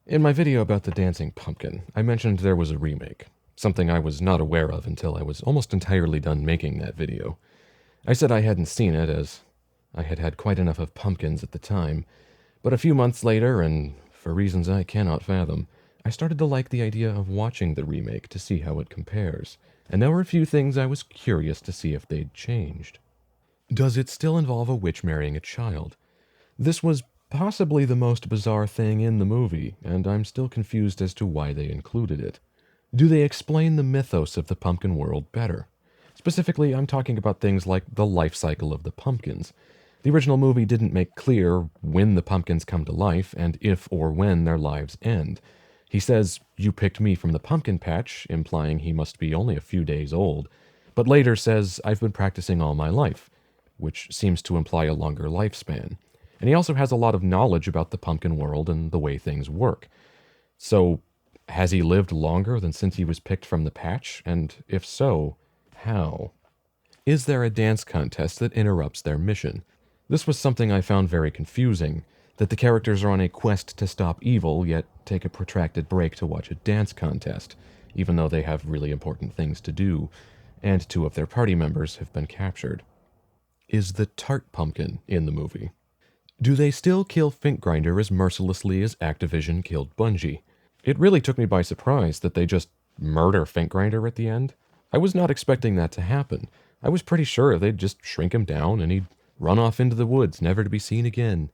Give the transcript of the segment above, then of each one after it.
In my video about the Dancing Pumpkin, I mentioned there was a remake, something I was not aware of until I was almost entirely done making that video. I said I hadn't seen it, as I had had quite enough of pumpkins at the time, but a few months later, and for reasons I cannot fathom, I started to like the idea of watching the remake to see how it compares, and there were a few things I was curious to see if they'd changed. Does it still involve a witch marrying a child? This was possibly the most bizarre thing in the movie, and I'm still confused as to why they included it. Do they explain the mythos of the pumpkin world better? Specifically, I'm talking about things like the life cycle of the pumpkins. The original movie didn't make clear when the pumpkins come to life and if or when their lives end. He says, "You picked me from the pumpkin patch," implying he must be only a few days old, but later says, "I've been practicing all my life," which seems to imply a longer lifespan. And he also has a lot of knowledge about the pumpkin world and the way things work. So, has he lived longer than since he was picked from the patch? And if so, how? Is there a dance contest that interrupts their mission? This was something I found very confusing, that the characters are on a quest to stop evil, yet take a protracted break to watch a dance contest, even though they have really important things to do, and two of their party members have been captured. Is the tart pumpkin in the movie? Do they still kill Finkgrinder as mercilessly as Activision killed Bungie? It really took me by surprise that they just murder Finkgrinder at the end. I was not expecting that to happen. I was pretty sure they'd just shrink him down and he'd run off into the woods, never to be seen again.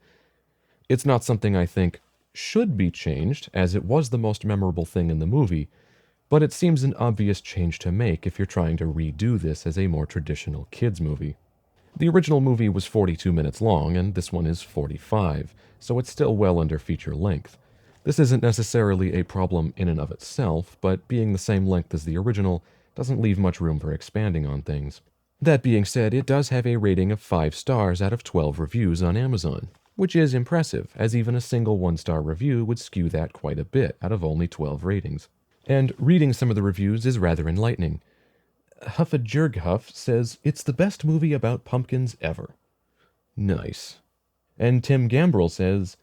It's not something I think should be changed, as it was the most memorable thing in the movie, but it seems an obvious change to make if you're trying to redo this as a more traditional kids movie. The original movie was 42 minutes long, and this one is 45, so it's still well under feature length. This isn't necessarily a problem in and of itself, but being the same length as the original doesn't leave much room for expanding on things. That being said, it does have a rating of 5 stars out of 12 reviews on Amazon, which is impressive, as even a single 1-star review would skew that quite a bit out of only 12 ratings. And reading some of the reviews is rather enlightening. Huffajurghuff says, "It's the best movie about pumpkins ever." Nice. And Tim Gambrel says,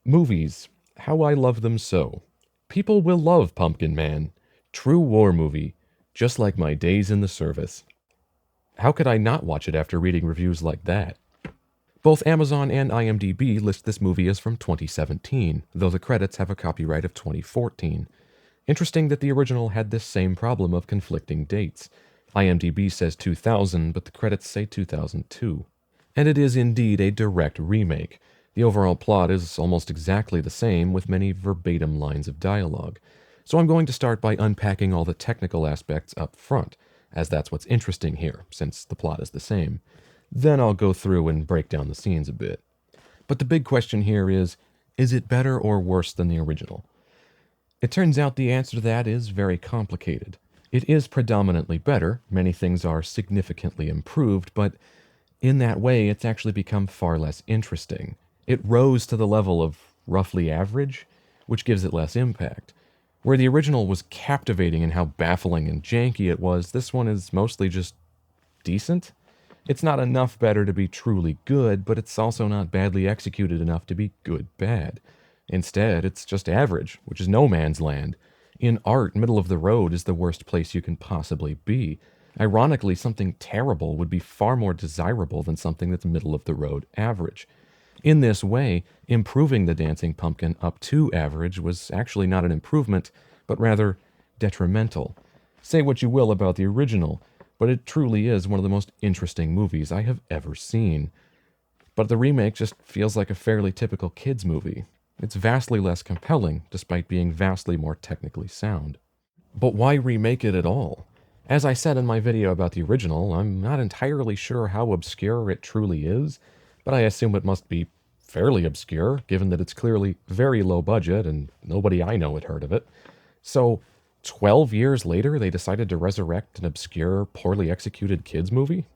"Movies, how I love them so. People will love Pumpkin Man. True war movie, just like my days in the service." How could I not watch it after reading reviews like that? Both Amazon and IMDb list this movie as from 2017, though the credits have a copyright of 2014. Interesting that the original had this same problem of conflicting dates. IMDb says 2000, but the credits say 2002. And it is indeed a direct remake. The overall plot is almost exactly the same, with many verbatim lines of dialogue. So I'm going to start by unpacking all the technical aspects up front, as that's what's interesting here, since the plot is the same. Then I'll go through and break down the scenes a bit. But the big question here is it better or worse than the original? It turns out the answer to that is very complicated. It is predominantly better, many things are significantly improved, but in that way it's actually become far less interesting. It rose to the level of roughly average, which gives it less impact. Where the original was captivating in how baffling and janky it was, this one is mostly just decent. It's not enough better to be truly good, but it's also not badly executed enough to be good bad. Instead, it's just average, which is no man's land. In art, middle of the road is the worst place you can possibly be. Ironically, something terrible would be far more desirable than something that's middle of the road average. In this way, improving the Dancing Pumpkin up to average was actually not an improvement, but rather detrimental. Say what you will about the original, but it truly is one of the most interesting movies I have ever seen. But the remake just feels like a fairly typical kids' movie. It's vastly less compelling, despite being vastly more technically sound. But why remake it at all? As I said in my video about the original, I'm not entirely sure how obscure it truly is, but I assume it must be fairly obscure, given that it's clearly very low budget and nobody I know had heard of it. So, 12 years later, they decided to resurrect an obscure, poorly executed kids movie?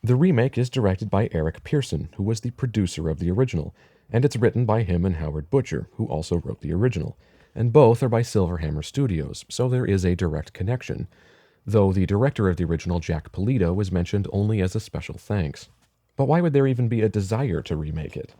The remake is directed by Eric Pearson, who was the producer of the original, and it's written by him and Howard Butcher, who also wrote the original. And both are by Silverhammer Studios, so there is a direct connection, though the director of the original, Jack Polito, is mentioned only as a special thanks. But why would there even be a desire to remake it?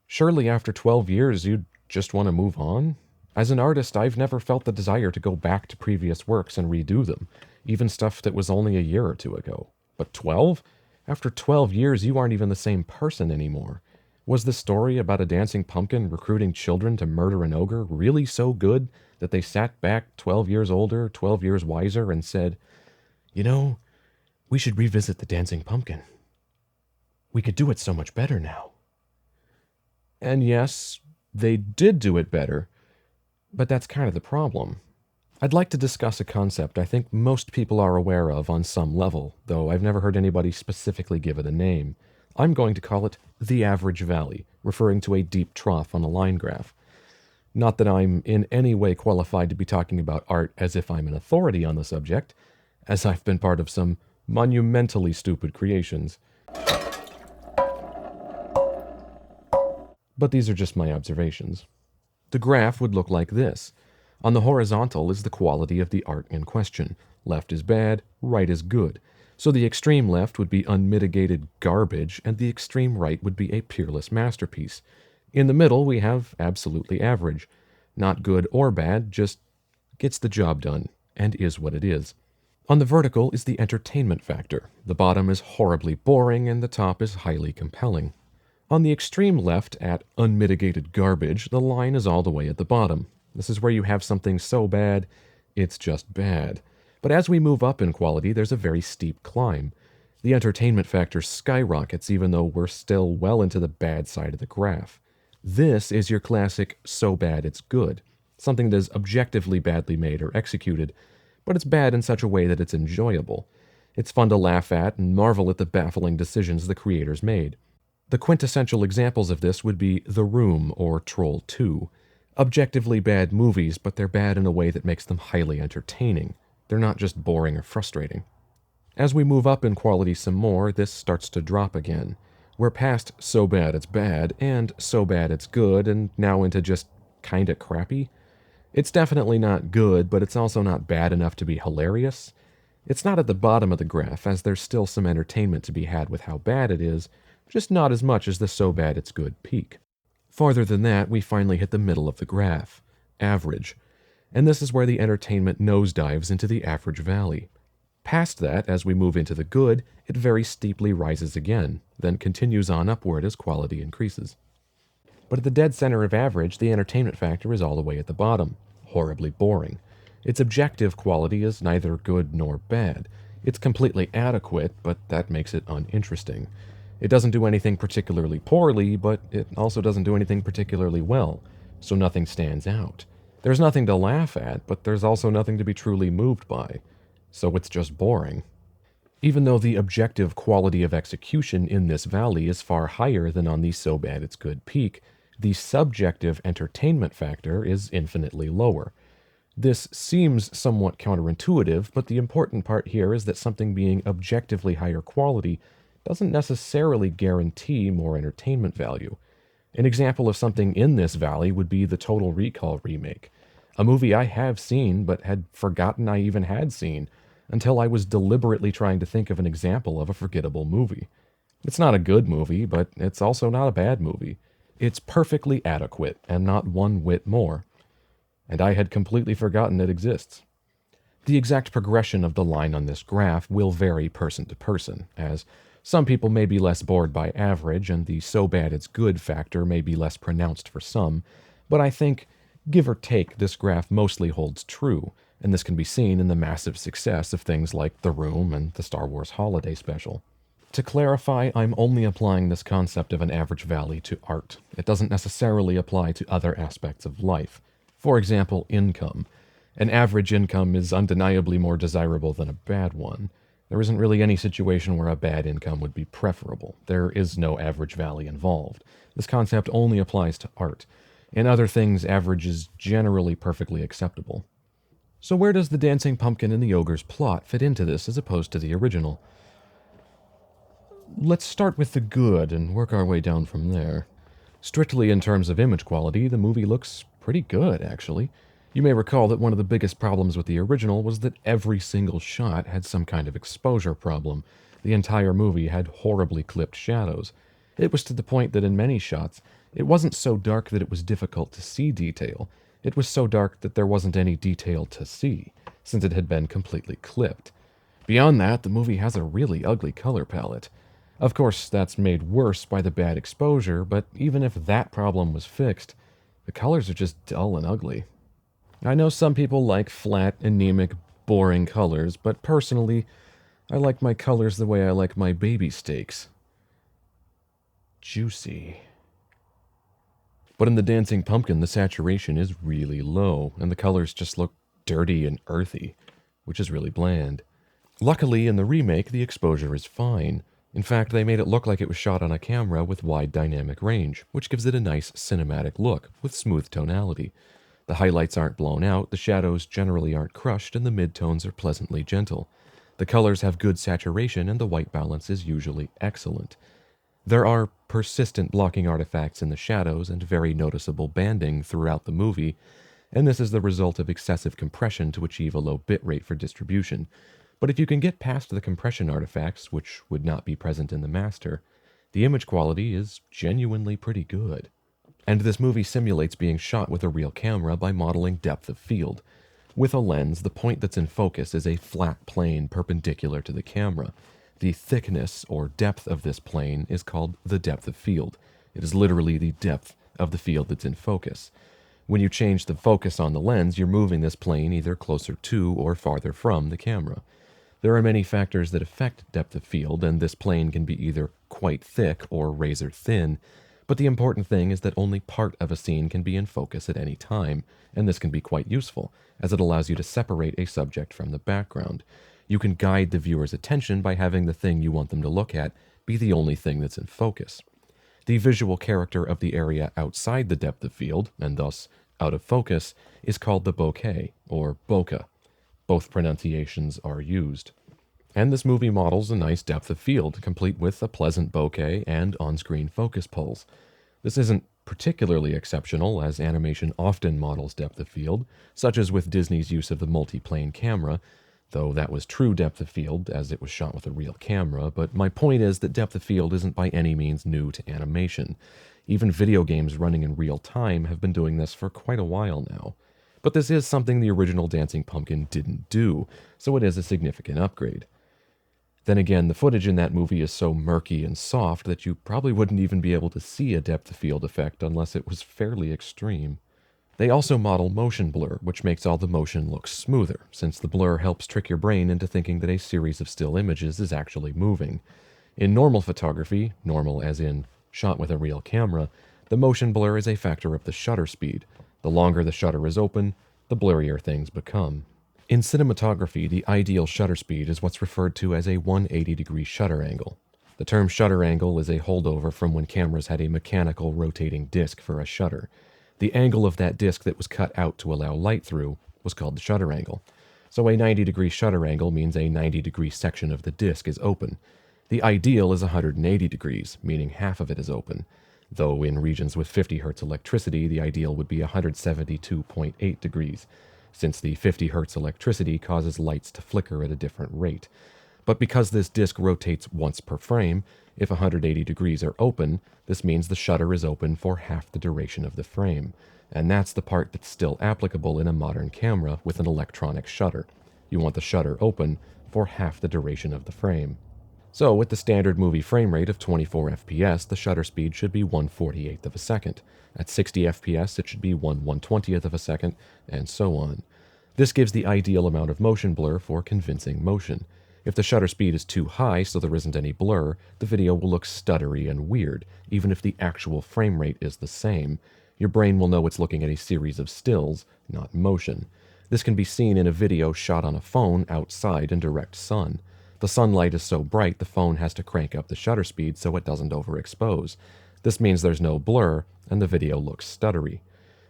Surely after 12 years you'd just want to move on? As an artist, I've never felt the desire to go back to previous works and redo them, even stuff that was only a year or two ago. But 12? After 12 years, you aren't even the same person anymore. Was the story about a dancing pumpkin recruiting children to murder an ogre really so good that they sat back 12 years older, 12 years wiser, and said, you know, we should revisit the dancing pumpkin. We could do it so much better now. And yes, they did do it better, but that's kind of the problem. I'd like to discuss a concept I think most people are aware of on some level, though I've never heard anybody specifically give it a name. I'm going to call it the average valley, referring to a deep trough on a line graph. Not that I'm in any way qualified to be talking about art as if I'm an authority on the subject, as I've been part of some monumentally stupid creations. But these are just my observations. The graph would look like this. On the horizontal is the quality of the art in question. Left is bad, right is good. So the extreme left would be unmitigated garbage, and the extreme right would be a peerless masterpiece. In the middle, we have absolutely average. Not good or bad, just gets the job done, and is what it is. On the vertical is the entertainment factor. The bottom is horribly boring, and the top is highly compelling. On the extreme left, at unmitigated garbage, the line is all the way at the bottom. This is where you have something so bad, it's just bad. But as we move up in quality, there's a very steep climb. The entertainment factor skyrockets even though we're still well into the bad side of the graph. This is your classic so bad it's good. Something that is objectively badly made or executed, but it's bad in such a way that it's enjoyable. It's fun to laugh at and marvel at the baffling decisions the creators made. The quintessential examples of this would be The Room or Troll 2. Objectively bad movies, but they're bad in a way that makes them highly entertaining. They're not just boring or frustrating. As we move up in quality some more, this starts to drop again. We're past so bad it's bad, and so bad it's good, and now into just kinda crappy. It's definitely not good, but it's also not bad enough to be hilarious. It's not at the bottom of the graph, as there's still some entertainment to be had with how bad it is, just not as much as the so bad it's good peak. Farther than that, we finally hit the middle of the graph, average, and this is where the entertainment nosedives into the average valley. Past that, as we move into the good, it very steeply rises again, then continues on upward as quality increases. But at the dead center of average, the entertainment factor is all the way at the bottom, horribly boring. Its objective quality is neither good nor bad. It's completely adequate, but that makes it uninteresting. It doesn't do anything particularly poorly, but it also doesn't do anything particularly well, so nothing stands out. There's nothing to laugh at, but there's also nothing to be truly moved by, so it's just boring. Even though the objective quality of execution in this valley is far higher than on the so bad it's good peak, the subjective entertainment factor is infinitely lower. This seems somewhat counterintuitive, but the important part here is that something being objectively higher quality doesn't necessarily guarantee more entertainment value. An example of something in this valley would be the Total Recall remake, a movie I have seen but had forgotten I even had seen, until I was deliberately trying to think of an example of a forgettable movie. It's not a good movie, but it's also not a bad movie. It's perfectly adequate, and not one whit more. And I had completely forgotten it exists. The exact progression of the line on this graph will vary person to person, as some people may be less bored by average, and the so bad it's good factor may be less pronounced for some, but I think, give or take, this graph mostly holds true, and this can be seen in the massive success of things like The Room and the Star Wars Holiday Special. To clarify, I'm only applying this concept of an average valley to art. It doesn't necessarily apply to other aspects of life. For example, income. An average income is undeniably more desirable than a bad one. There isn't really any situation where a bad income would be preferable. There is no average valley involved. This concept only applies to art. In other things, average is generally perfectly acceptable. So where does the dancing pumpkin and the ogre's plot fit into this as opposed to the original? Let's start with the good and work our way down from there. Strictly in terms of image quality, the movie looks pretty good, actually. You may recall that one of the biggest problems with the original was that every single shot had some kind of exposure problem. The entire movie had horribly clipped shadows. It was to the point that in many shots, it wasn't so dark that it was difficult to see detail. It was so dark that there wasn't any detail to see, since it had been completely clipped. Beyond that, the movie has a really ugly color palette. Of course, that's made worse by the bad exposure, but even if that problem was fixed, the colors are just dull and ugly. I know some people like flat, anemic, boring colors, but personally, I like my colors the way I like my baby steaks. Juicy. But in the Dancing Pumpkin, the saturation is really low, and the colors just look dirty and earthy, which is really bland. Luckily, in the remake, the exposure is fine. In fact, they made it look like it was shot on a camera with wide dynamic range, which gives it a nice cinematic look, with smooth tonality. The highlights aren't blown out, the shadows generally aren't crushed, and the midtones are pleasantly gentle. The colors have good saturation, and the white balance is usually excellent. There are persistent blocking artifacts in the shadows and very noticeable banding throughout the movie, and this is the result of excessive compression to achieve a low bitrate for distribution. But if you can get past the compression artifacts, which would not be present in the master, the image quality is genuinely pretty good. And this movie simulates being shot with a real camera by modeling depth of field. With a lens, the point that's in focus is a flat plane perpendicular to the camera. The thickness or depth of this plane is called the depth of field. It is literally the depth of the field that's in focus. When you change the focus on the lens, you're moving this plane either closer to or farther from the camera. There are many factors that affect depth of field, and this plane can be either quite thick or razor thin, but the important thing is that only part of a scene can be in focus at any time, and this can be quite useful, as it allows you to separate a subject from the background. You can guide the viewer's attention by having the thing you want them to look at be the only thing that's in focus. The visual character of the area outside the depth of field, and thus out of focus, is called the bokeh, or bokeh. Both pronunciations are used. And this movie models a nice depth of field, complete with a pleasant bokeh and on-screen focus pulls. This isn't particularly exceptional, as animation often models depth of field, such as with Disney's use of the multi-plane camera, though that was true depth of field, as it was shot with a real camera, but my point is that depth of field isn't by any means new to animation. Even video games running in real time have been doing this for quite a while now. But this is something the original Dancing Pumpkin didn't do, so it is a significant upgrade. Then again, the footage in that movie is so murky and soft that you probably wouldn't even be able to see a depth of field effect unless it was fairly extreme. They also model motion blur, which makes all the motion look smoother, since the blur helps trick your brain into thinking that a series of still images is actually moving. In normal photography, normal as in shot with a real camera, the motion blur is a factor of the shutter speed. The longer the shutter is open, the blurrier things become. In cinematography, the ideal shutter speed is what's referred to as a 180-degree shutter angle. The term shutter angle is a holdover from when cameras had a mechanical rotating disc for a shutter. The angle of that disc that was cut out to allow light through was called the shutter angle. So a 90-degree shutter angle means a 90-degree section of the disc is open. The ideal is 180 degrees, meaning half of it is open, though in regions with 50 Hz electricity, the ideal would be 172.8 degrees, since the 50 Hz electricity causes lights to flicker at a different rate. But because this disc rotates once per frame, if 180 degrees are open, this means the shutter is open for half the duration of the frame, and that's the part that's still applicable in a modern camera with an electronic shutter. You want the shutter open for half the duration of the frame. So with the standard movie frame rate of 24 FPS, the shutter speed should be 1/48th of a second. At 60 FPS, it should be 1/120th of a second, and so on. This gives the ideal amount of motion blur for convincing motion. If the shutter speed is too high so there isn't any blur, the video will look stuttery and weird, even if the actual frame rate is the same. Your brain will know it's looking at a series of stills, not motion. This can be seen in a video shot on a phone outside in direct sun. The sunlight is so bright the phone has to crank up the shutter speed so it doesn't overexpose. This means there's no blur, and the video looks stuttery.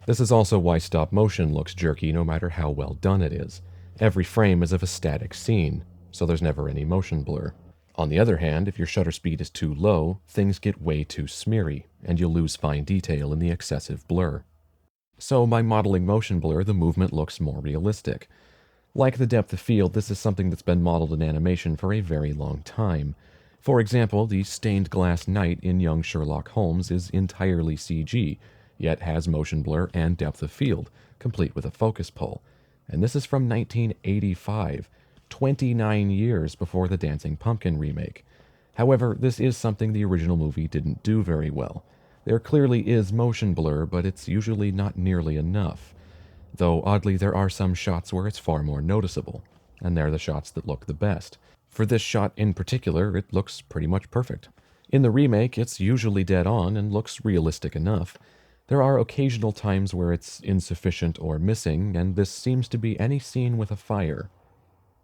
This is also why stop motion looks jerky no matter how well done it is. Every frame is of a static scene, so there's never any motion blur. On the other hand, if your shutter speed is too low, things get way too smeary, and you'll lose fine detail in the excessive blur. So by modeling motion blur, the movement looks more realistic. Like the depth of field, this is something that's been modeled in animation for a very long time. For example, the stained glass knight in young Sherlock Holmes is entirely CG, yet has motion blur and depth of field, complete with a focus pull. And this is from 1985, 29 years before the Dancing Pumpkin remake. However, this is something the original movie didn't do very well. There clearly is motion blur, but it's usually not nearly enough. Though, oddly, there are some shots where it's far more noticeable, and they're the shots that look the best. For this shot in particular, it looks pretty much perfect. In the remake, it's usually dead on and looks realistic enough. There are occasional times where it's insufficient or missing, and this seems to be any scene with a fire.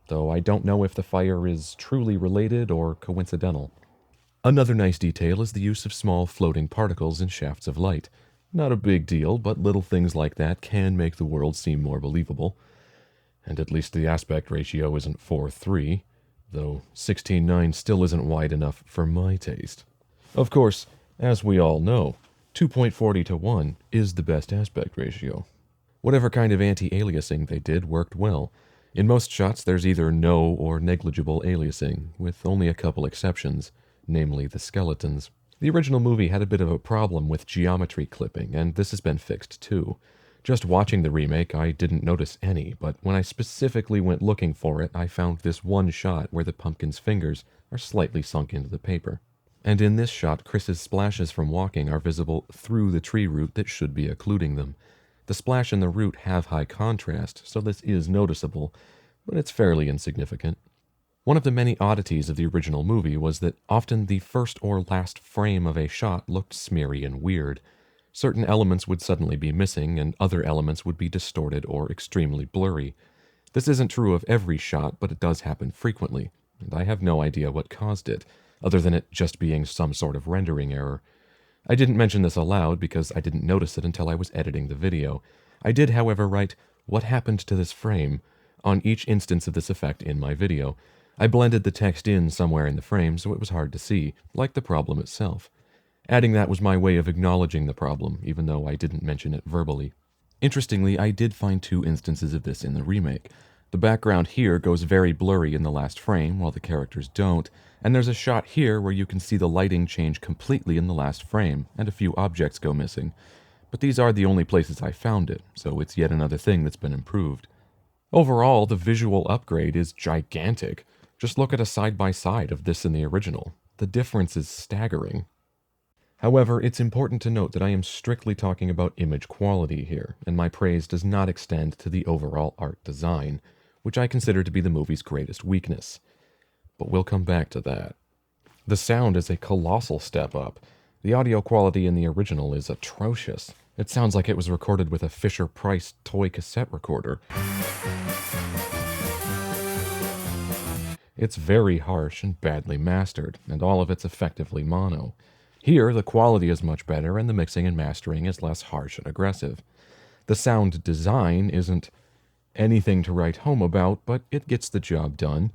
Though I don't know if the fire is truly related or coincidental. Another nice detail is the use of small floating particles in shafts of light. Not a big deal, but little things like that can make the world seem more believable. And at least the aspect ratio isn't 4:3, though 16:9 still isn't wide enough for my taste. Of course, as we all know, 2.40:1 is the best aspect ratio. Whatever kind of anti-aliasing they did worked well. In most shots, there's either no or negligible aliasing, with only a couple exceptions, namely the skeletons. The original movie had a bit of a problem with geometry clipping, and this has been fixed too. Just watching the remake, I didn't notice any, but when I specifically went looking for it, I found this one shot where the pumpkin's fingers are slightly sunk into the paper. And in this shot, Chris's splashes from walking are visible through the tree root that should be occluding them. The splash and the root have high contrast, so this is noticeable, but it's fairly insignificant. One of the many oddities of the original movie was that often the first or last frame of a shot looked smeary and weird. Certain elements would suddenly be missing, and other elements would be distorted or extremely blurry. This isn't true of every shot, but it does happen frequently, and I have no idea what caused it, other than it just being some sort of rendering error. I didn't mention this aloud because I didn't notice it until I was editing the video. I did, however, write, "What happened to this frame?" on each instance of this effect in my video. I blended the text in somewhere in the frame so it was hard to see, like the problem itself. Adding that was my way of acknowledging the problem, even though I didn't mention it verbally. Interestingly, I did find two instances of this in the remake. The background here goes very blurry in the last frame, while the characters don't, and there's a shot here where you can see the lighting change completely in the last frame, and a few objects go missing. But these are the only places I found it, so it's yet another thing that's been improved. Overall, the visual upgrade is gigantic. Just look at a side-by-side of this and the original. The difference is staggering. However, it's important to note that I am strictly talking about image quality here, and my praise does not extend to the overall art design, which I consider to be the movie's greatest weakness. But we'll come back to that. The sound is a colossal step up. The audio quality in the original is atrocious. It sounds like it was recorded with a Fisher-Price toy cassette recorder. It's very harsh and badly mastered, and all of it's effectively mono. Here, the quality is much better, and the mixing and mastering is less harsh and aggressive. The sound design isn't anything to write home about, but it gets the job done.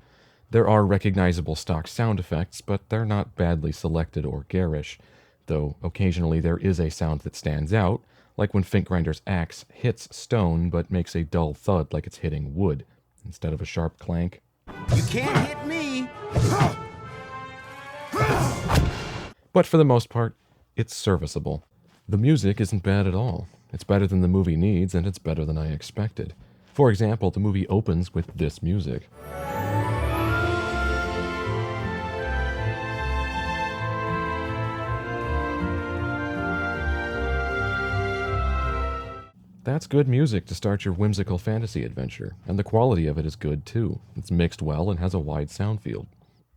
There are recognizable stock sound effects, but they're not badly selected or garish, though occasionally there is a sound that stands out, like when Finkgrinder's axe hits stone but makes a dull thud like it's hitting wood, instead of a sharp clank. You can't hit me! But for the most part, it's serviceable. The music isn't bad at all. It's better than the movie needs, and it's better than I expected. For example, the movie opens with this music. That's good music to start your whimsical fantasy adventure, and the quality of it is good too. It's mixed well and has a wide sound field.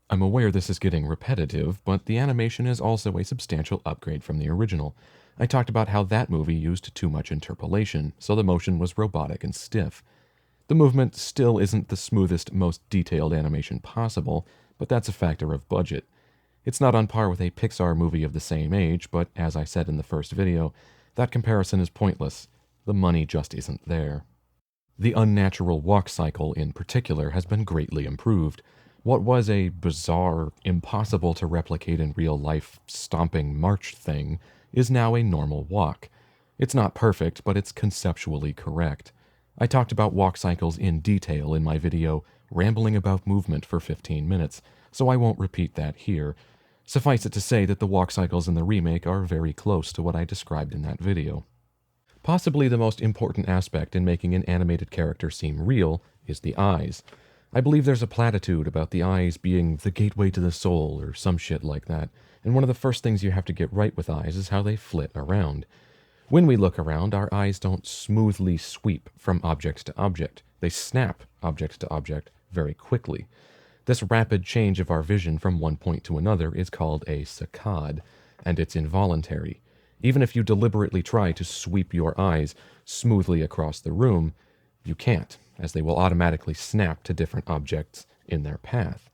I'm aware this is getting repetitive, but the animation is also a substantial upgrade from the original. I talked about how that movie used too much interpolation, so the motion was robotic and stiff. The movement still isn't the smoothest, most detailed animation possible, but that's a factor of budget. It's not on par with a Pixar movie of the same age, but as I said in the first video, that comparison is pointless. The money just isn't there. The unnatural walk cycle in particular has been greatly improved. What was a bizarre, impossible to replicate in real life stomping march thing is now a normal walk. It's not perfect, but it's conceptually correct. I talked about walk cycles in detail in my video, Rambling About Movement for 15 minutes, so I won't repeat that here. Suffice it to say that the walk cycles in the remake are very close to what I described in that video. Possibly the most important aspect in making an animated character seem real is the eyes. I believe there's a platitude about the eyes being the gateway to the soul or some shit like that, and one of the first things you have to get right with eyes is how they flit around. When we look around, our eyes don't smoothly sweep from object to object. They snap object to object very quickly. This rapid change of our vision from one point to another is called a saccade, and it's involuntary. Even if you deliberately try to sweep your eyes smoothly across the room, you can't, as they will automatically snap to different objects in their path.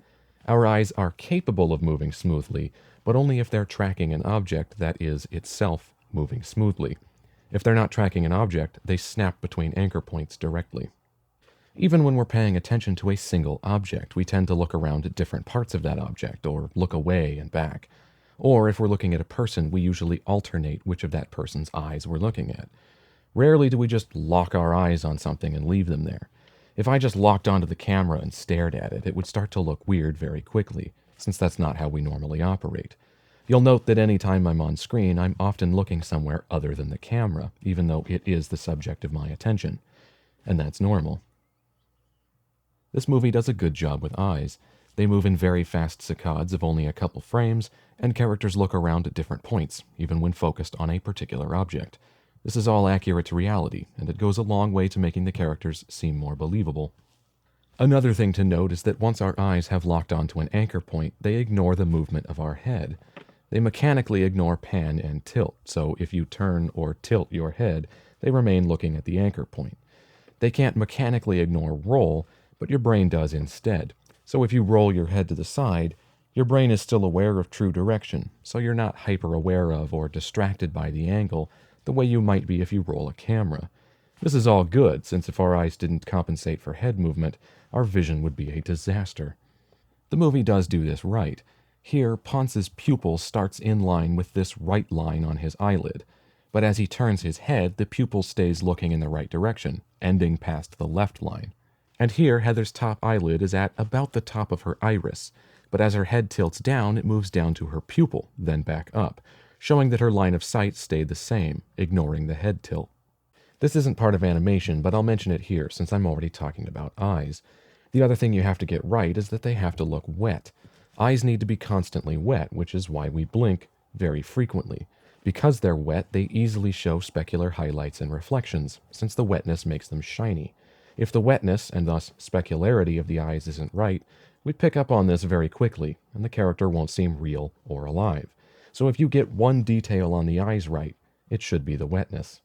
Our eyes are capable of moving smoothly, but only if they're tracking an object that is itself moving smoothly. If they're not tracking an object, they snap between anchor points directly. Even when we're paying attention to a single object, we tend to look around at different parts of that object, or look away and back. Or if we're looking at a person, we usually alternate which of that person's eyes we're looking at. Rarely do we just lock our eyes on something and leave them there. If I just locked onto the camera and stared at it, it would start to look weird very quickly, since that's not how we normally operate. You'll note that any time I'm on screen, I'm often looking somewhere other than the camera, even though it is the subject of my attention. And that's normal. This movie does a good job with eyes. They move in very fast saccades of only a couple frames, and characters look around at different points, even when focused on a particular object. This is all accurate to reality, and it goes a long way to making the characters seem more believable. Another thing to note is that once our eyes have locked onto an anchor point, they ignore the movement of our head. They mechanically ignore pan and tilt, so if you turn or tilt your head, they remain looking at the anchor point. They can't mechanically ignore roll, but your brain does instead. So if you roll your head to the side, your brain is still aware of true direction, so you're not hyper-aware of or distracted by the angle the way you might be if you roll a camera. This is all good, since if our eyes didn't compensate for head movement, our vision would be a disaster. The movie does do this right. Here, Ponce's pupil starts in line with this right line on his eyelid, but as he turns his head, the pupil stays looking in the right direction, ending past the left line. And here, Heather's top eyelid is at about the top of her iris, but as her head tilts down, it moves down to her pupil, then back up, showing that her line of sight stayed the same, ignoring the head tilt. This isn't part of animation, but I'll mention it here since I'm already talking about eyes. The other thing you have to get right is that they have to look wet. Eyes need to be constantly wet, which is why we blink very frequently. Because they're wet, they easily show specular highlights and reflections, since the wetness makes them shiny. If the wetness, and thus specularity of the eyes isn't right, we'd pick up on this very quickly, and the character won't seem real or alive. So if you get one detail on the eyes right, it should be the wetness.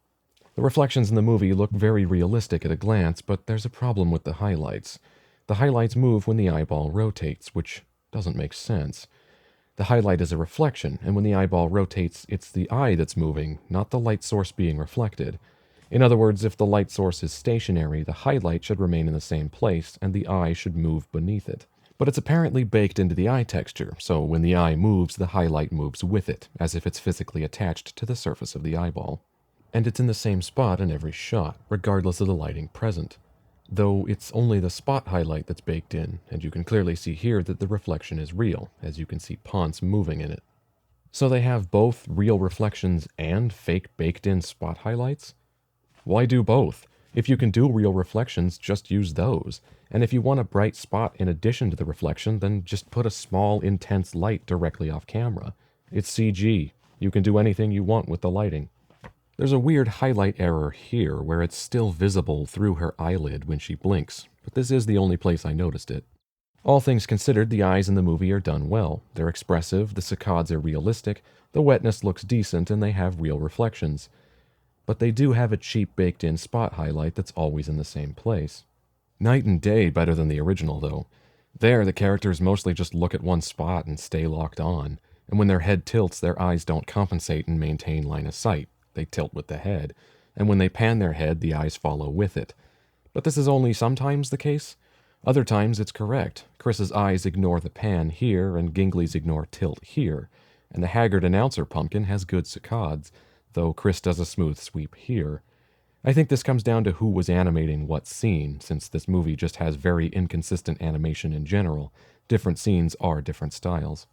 The reflections in the movie look very realistic at a glance, but there's a problem with the highlights. The highlights move when the eyeball rotates, which doesn't make sense. The highlight is a reflection, and when the eyeball rotates, it's the eye that's moving, not the light source being reflected. In other words, if the light source is stationary, the highlight should remain in the same place, and the eye should move beneath it. But it's apparently baked into the eye texture, so when the eye moves, the highlight moves with it, as if it's physically attached to the surface of the eyeball. And it's in the same spot in every shot, regardless of the lighting present. Though it's only the spot highlight that's baked in, and you can clearly see here that the reflection is real, as you can see Ponce moving in it. So they have both real reflections and fake baked-in spot highlights? Why do both? If you can do real reflections, just use those. And if you want a bright spot in addition to the reflection, then just put a small, intense light directly off camera. It's CG. You can do anything you want with the lighting. There's a weird highlight error here where it's still visible through her eyelid when she blinks, but this is the only place I noticed it. All things considered, the eyes in the movie are done well. They're expressive, the saccades are realistic, the wetness looks decent, and they have real reflections. But they do have a cheap baked-in spot highlight that's always in the same place. Night and day better than the original, though. There, the characters mostly just look at one spot and stay locked on, and when their head tilts, their eyes don't compensate and maintain line of sight. They tilt with the head, and when they pan their head, the eyes follow with it. But this is only sometimes the case. Other times it's correct. Chris's eyes ignore the pan here, and Gingley's ignore tilt here, and the haggard announcer pumpkin has good saccades. though Chris does a smooth sweep here. I think this comes down to who was animating what scene, since this movie just has very inconsistent animation in general. Different scenes are different styles.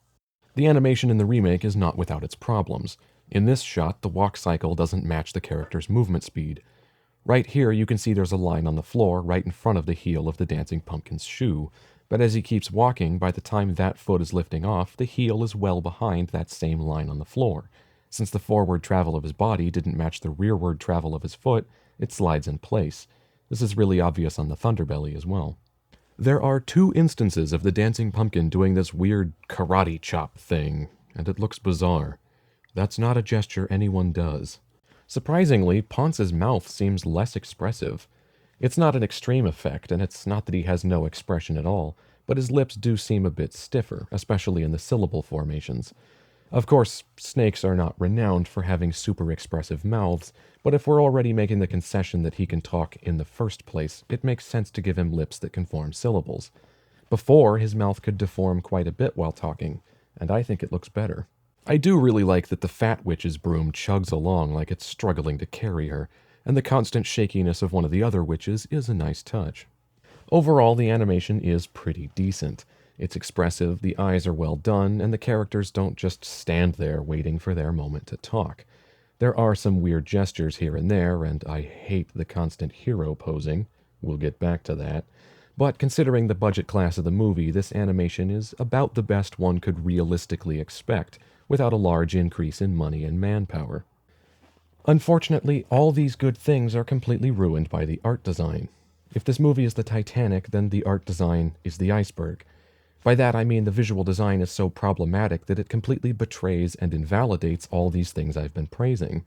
The animation in the remake is not without its problems. In this shot, the walk cycle doesn't match the character's movement speed. Right here, you can see there's a line on the floor right in front of the heel of the dancing pumpkin's shoe, but as he keeps walking, by the time that foot is lifting off, the heel is well behind that same line on the floor. Since the forward travel of his body didn't match the rearward travel of his foot, it slides in place. This is really obvious on the Thunderbelly as well. There are 2 instances of the dancing pumpkin doing this weird karate chop thing, and it looks bizarre. That's not a gesture anyone does. Surprisingly, Ponce's mouth seems less expressive. It's not an extreme effect, and it's not that he has no expression at all, but his lips do seem a bit stiffer, especially in the syllable formations. Of course, snakes are not renowned for having super expressive mouths, but if we're already making the concession that he can talk in the first place, it makes sense to give him lips that can form syllables. Before, his mouth could deform quite a bit while talking, and I think it looks better. I do really like that the Fat Witch's broom chugs along like it's struggling to carry her, and the constant shakiness of one of the other witches is a nice touch. Overall, the animation is pretty decent. It's expressive, the eyes are well done, and the characters don't just stand there waiting for their moment to talk. There are some weird gestures here and there, and I hate the constant hero posing. We'll get back to that. But considering the budget class of the movie, this animation is about the best one could realistically expect, without a large increase in money and manpower. Unfortunately, all these good things are completely ruined by the art design. If this movie is the Titanic, then the art design is the iceberg. By that I mean the visual design is so problematic that it completely betrays and invalidates all these things I've been praising.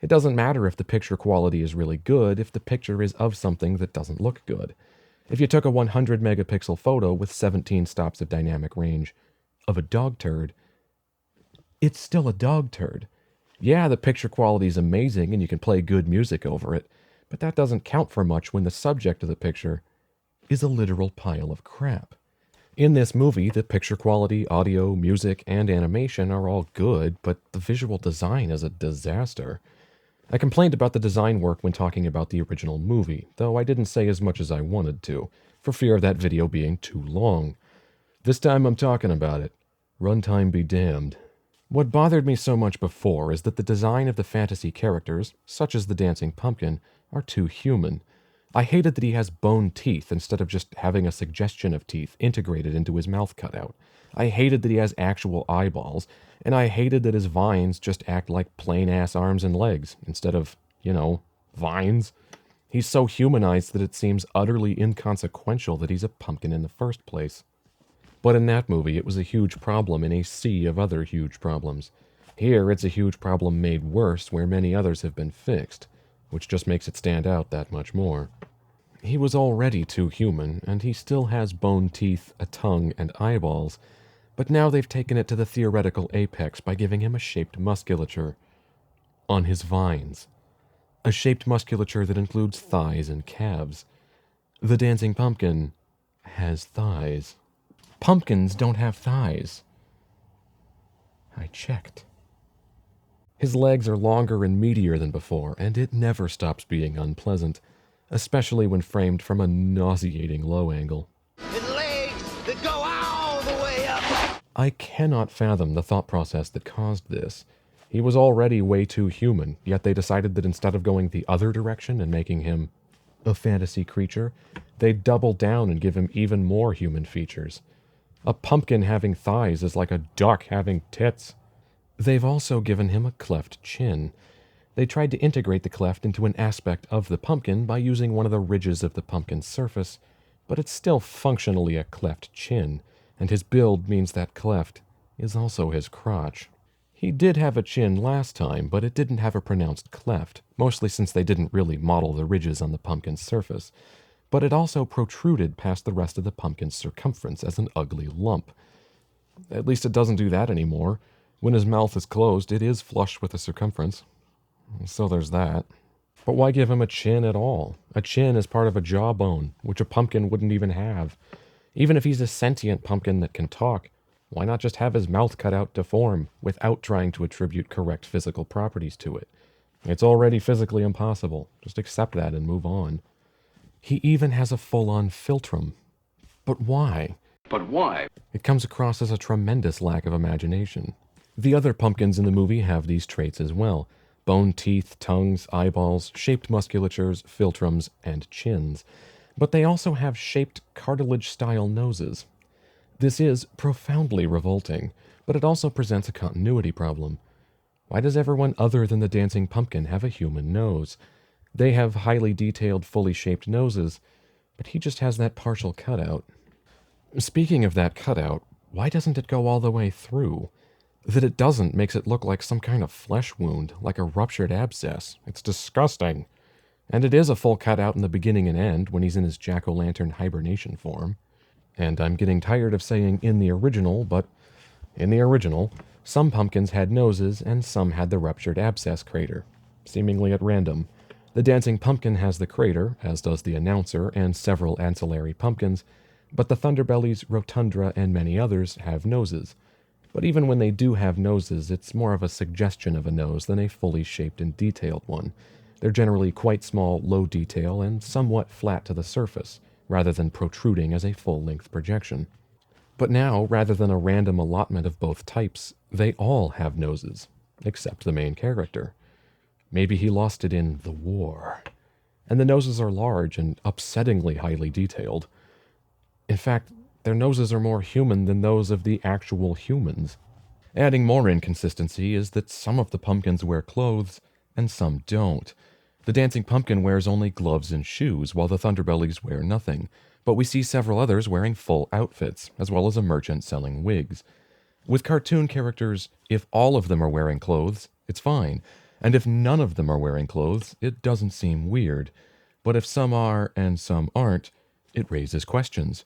It doesn't matter if the picture quality is really good if the picture is of something that doesn't look good. If you took a 100 megapixel photo with 17 stops of dynamic range of a dog turd, it's still a dog turd. Yeah, the picture quality is amazing and you can play good music over it, but that doesn't count for much when the subject of the picture is a literal pile of crap. In this movie, the picture quality, audio, music, and animation are all good, but the visual design is a disaster. I complained about the design work when talking about the original movie, though I didn't say as much as I wanted to, for fear of that video being too long. This time I'm talking about it. Runtime be damned. What bothered me so much before is that the design of the fantasy characters, such as the dancing pumpkin, are too human. I hated that he has bone teeth instead of just having a suggestion of teeth integrated into his mouth cutout. I hated that he has actual eyeballs, and I hated that his vines just act like plain-ass arms and legs instead of, vines. He's so humanized that it seems utterly inconsequential that he's a pumpkin in the first place. But in that movie, it was a huge problem in a sea of other huge problems. Here, it's a huge problem made worse where many others have been fixed, which just makes it stand out that much more. He was already too human, and he still has bone teeth, a tongue, and eyeballs, but now they've taken it to the theoretical apex by giving him a shaped musculature on his vines. A shaped musculature that includes thighs and calves. The dancing pumpkin has thighs. Pumpkins don't have thighs. I checked. His legs are longer and meatier than before, and it never stops being unpleasant, especially when framed from a nauseating low angle. His legs that go all the way up. I cannot fathom the thought process that caused this. He was already way too human, yet they decided that instead of going the other direction and making him a fantasy creature, they'd double down and give him even more human features. A pumpkin having thighs is like a duck having tits. They've also given him a cleft chin. They tried to integrate the cleft into an aspect of the pumpkin by using one of the ridges of the pumpkin's surface, but it's still functionally a cleft chin, and his build means that cleft is also his crotch. He did have a chin last time, but it didn't have a pronounced cleft, mostly since they didn't really model the ridges on the pumpkin's surface. But it also protruded past the rest of the pumpkin's circumference as an ugly lump. At least it doesn't do that anymore. When his mouth is closed, it is flush with the circumference. So there's that. But why give him a chin at all? A chin is part of a jawbone, which a pumpkin wouldn't even have. Even if he's a sentient pumpkin that can talk, why not just have his mouth cut out to form, without trying to attribute correct physical properties to it? It's already physically impossible. Just accept that and move on. He even has a full-on philtrum. But why? But why? It comes across as a tremendous lack of imagination. The other pumpkins in the movie have these traits as well. Bone teeth, tongues, eyeballs, shaped musculatures, philtrums, and chins. But they also have shaped cartilage-style noses. This is profoundly revolting, but it also presents a continuity problem. Why does everyone other than the dancing pumpkin have a human nose? They have highly detailed, fully shaped noses, but he just has that partial cutout. Speaking of that cutout, why doesn't it go all the way through? That it doesn't makes it look like some kind of flesh wound, like a ruptured abscess. It's disgusting. And it is a full cutout in the beginning and end when he's in his jack-o'-lantern hibernation form. And I'm getting tired of saying in the original, but in the original, some pumpkins had noses and some had the ruptured abscess crater, seemingly at random. The dancing pumpkin has the crater, as does the announcer and several ancillary pumpkins, but the Thunderbellies, Rotundra, and many others have noses. But even when they do have noses, it's more of a suggestion of a nose than a fully shaped and detailed one. They're generally quite small, low detail, and somewhat flat to the surface, rather than protruding as a full-length projection. But now, rather than a random allotment of both types, they all have noses, except the main character. Maybe he lost it in the war. And the noses are large and upsettingly highly detailed. In fact, their noses are more human than those of the actual humans. Adding more inconsistency is that some of the pumpkins wear clothes, and some don't. The dancing pumpkin wears only gloves and shoes, while the Thunderbellies wear nothing, but we see several others wearing full outfits, as well as a merchant selling wigs. With cartoon characters, if all of them are wearing clothes, it's fine, and if none of them are wearing clothes, it doesn't seem weird. But if some are and some aren't, it raises questions.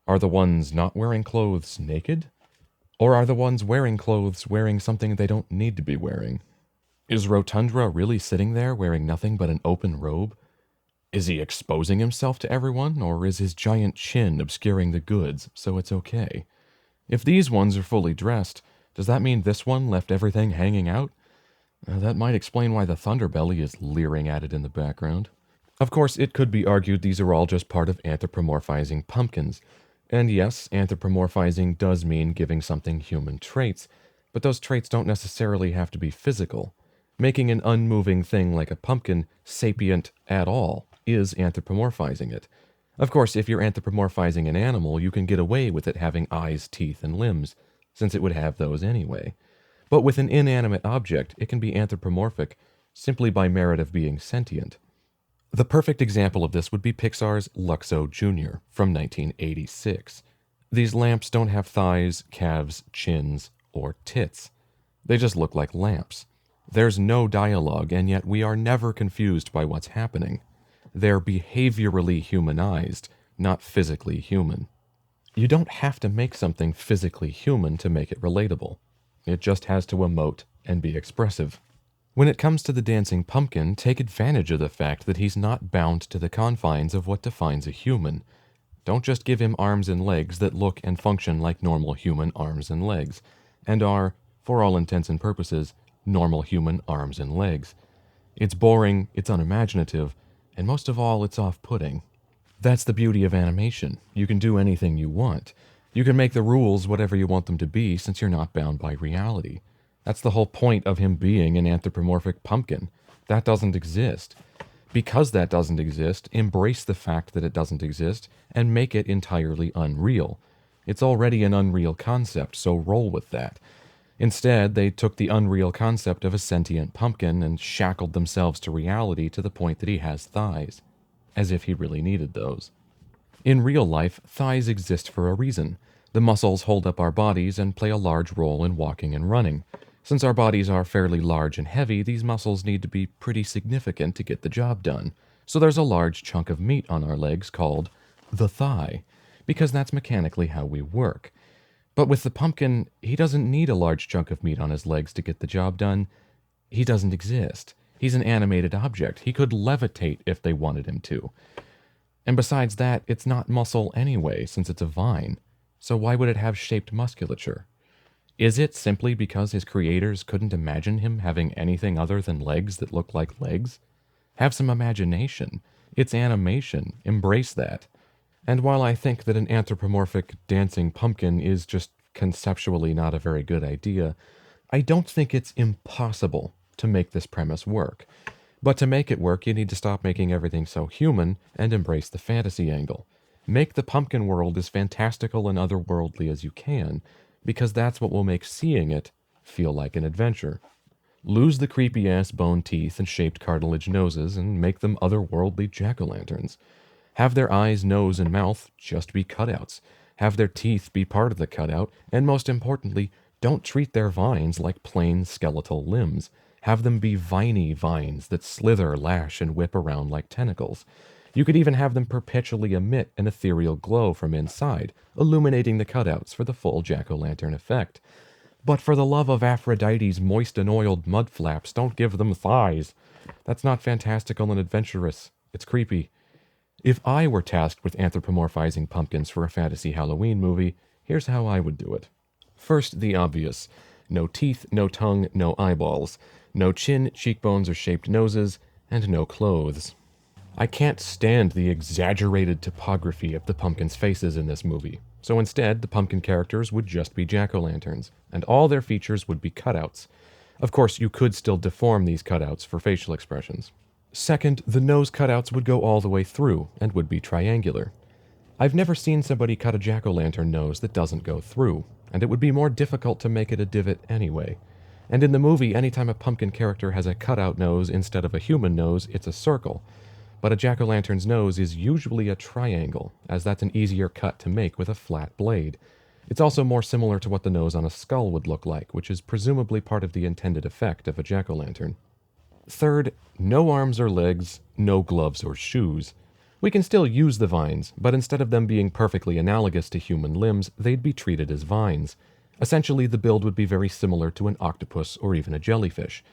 Are the ones not wearing clothes naked? Or are the ones wearing clothes wearing something they don't need to be wearing? Is Rotundra really sitting there wearing nothing but an open robe? Is he exposing himself to everyone, or is his giant chin obscuring the goods, so it's okay? If these ones are fully dressed, does that mean this one left everything hanging out? That might explain why the Thunderbelly is leering at it in the background. Of course, it could be argued these are all just part of anthropomorphizing pumpkins. And yes, anthropomorphizing does mean giving something human traits, but those traits don't necessarily have to be physical. Making an unmoving thing like a pumpkin sapient at all is anthropomorphizing it. Of course, if you're anthropomorphizing an animal, you can get away with it having eyes, teeth, and limbs, since it would have those anyway. But with an inanimate object, it can be anthropomorphic simply by merit of being sentient. The perfect example of this would be Pixar's Luxo Jr. from 1986. These lamps don't have thighs, calves, chins, or tits. They just look like lamps. There's no dialogue, and yet we are never confused by what's happening. They're behaviorally humanized, not physically human. You don't have to make something physically human to make it relatable. It just has to emote and be expressive. When it comes to the dancing pumpkin, take advantage of the fact that he's not bound to the confines of what defines a human. Don't just give him arms and legs that look and function like normal human arms and legs, and are, for all intents and purposes, normal human arms and legs. It's boring, it's unimaginative, and most of all, it's off-putting. That's the beauty of animation. You can do anything you want. You can make the rules whatever you want them to be since you're not bound by reality. That's the whole point of him being an anthropomorphic pumpkin. That doesn't exist. Because that doesn't exist, embrace the fact that it doesn't exist and make it entirely unreal. It's already an unreal concept, so roll with that. Instead, they took the unreal concept of a sentient pumpkin and shackled themselves to reality to the point that he has thighs. As if he really needed those. In real life, thighs exist for a reason. The muscles hold up our bodies and play a large role in walking and running. Since our bodies are fairly large and heavy, these muscles need to be pretty significant to get the job done. So there's a large chunk of meat on our legs called the thigh, because that's mechanically how we work. But with the pumpkin, he doesn't need a large chunk of meat on his legs to get the job done. He doesn't exist. He's an animated object. He could levitate if they wanted him to. And besides that, it's not muscle anyway, since it's a vine. So why would it have shaped musculature? Is it simply because his creators couldn't imagine him having anything other than legs that look like legs? Have some imagination. It's animation. Embrace that. And while I think that an anthropomorphic dancing pumpkin is just conceptually not a very good idea, I don't think it's impossible to make this premise work. But to make it work, you need to stop making everything so human and embrace the fantasy angle. Make the pumpkin world as fantastical and otherworldly as you can, because that's what will make seeing it feel like an adventure. Lose the creepy-ass bone teeth and shaped cartilage noses and make them otherworldly jack-o'-lanterns. Have their eyes, nose, and mouth just be cutouts. Have their teeth be part of the cutout, and most importantly, don't treat their vines like plain skeletal limbs. Have them be viney vines that slither, lash, and whip around like tentacles. You could even have them perpetually emit an ethereal glow from inside, illuminating the cutouts for the full jack-o'-lantern effect. But for the love of Aphrodite's moist and oiled mud flaps, don't give them thighs. That's not fantastical and adventurous. It's creepy. If I were tasked with anthropomorphizing pumpkins for a fantasy Halloween movie, here's how I would do it. First, the obvious. No teeth, no tongue, no eyeballs. No chin, cheekbones, or shaped noses, and no clothes. I can't stand the exaggerated topography of the pumpkins' faces in this movie, so instead the pumpkin characters would just be jack-o'-lanterns, and all their features would be cutouts. Of course, you could still deform these cutouts for facial expressions. Second, the nose cutouts would go all the way through, and would be triangular. I've never seen somebody cut a jack-o'-lantern nose that doesn't go through, and it would be more difficult to make it a divot anyway. And in the movie, anytime a pumpkin character has a cutout nose instead of a human nose, it's a circle. But a jack-o'-lantern's nose is usually a triangle, as that's an easier cut to make with a flat blade. It's also more similar to what the nose on a skull would look like, which is presumably part of the intended effect of a jack-o'-lantern. Third, no arms or legs, no gloves or shoes. We can still use the vines, but instead of them being perfectly analogous to human limbs, they'd be treated as vines. Essentially, the build would be very similar to an octopus or even a jellyfish.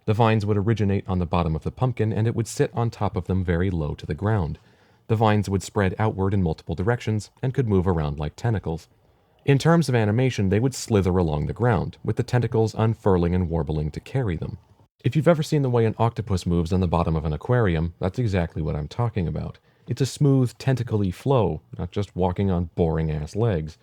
The vines would originate on the bottom of the pumpkin, and it would sit on top of them very low to the ground. The vines would spread outward in multiple directions and could move around like tentacles. In terms of animation, they would slither along the ground, with the tentacles unfurling and warbling to carry them. If you've ever seen the way an octopus moves on the bottom of an aquarium, that's exactly what I'm talking about. It's a smooth, tentacle-y flow, not just walking on boring-ass legs.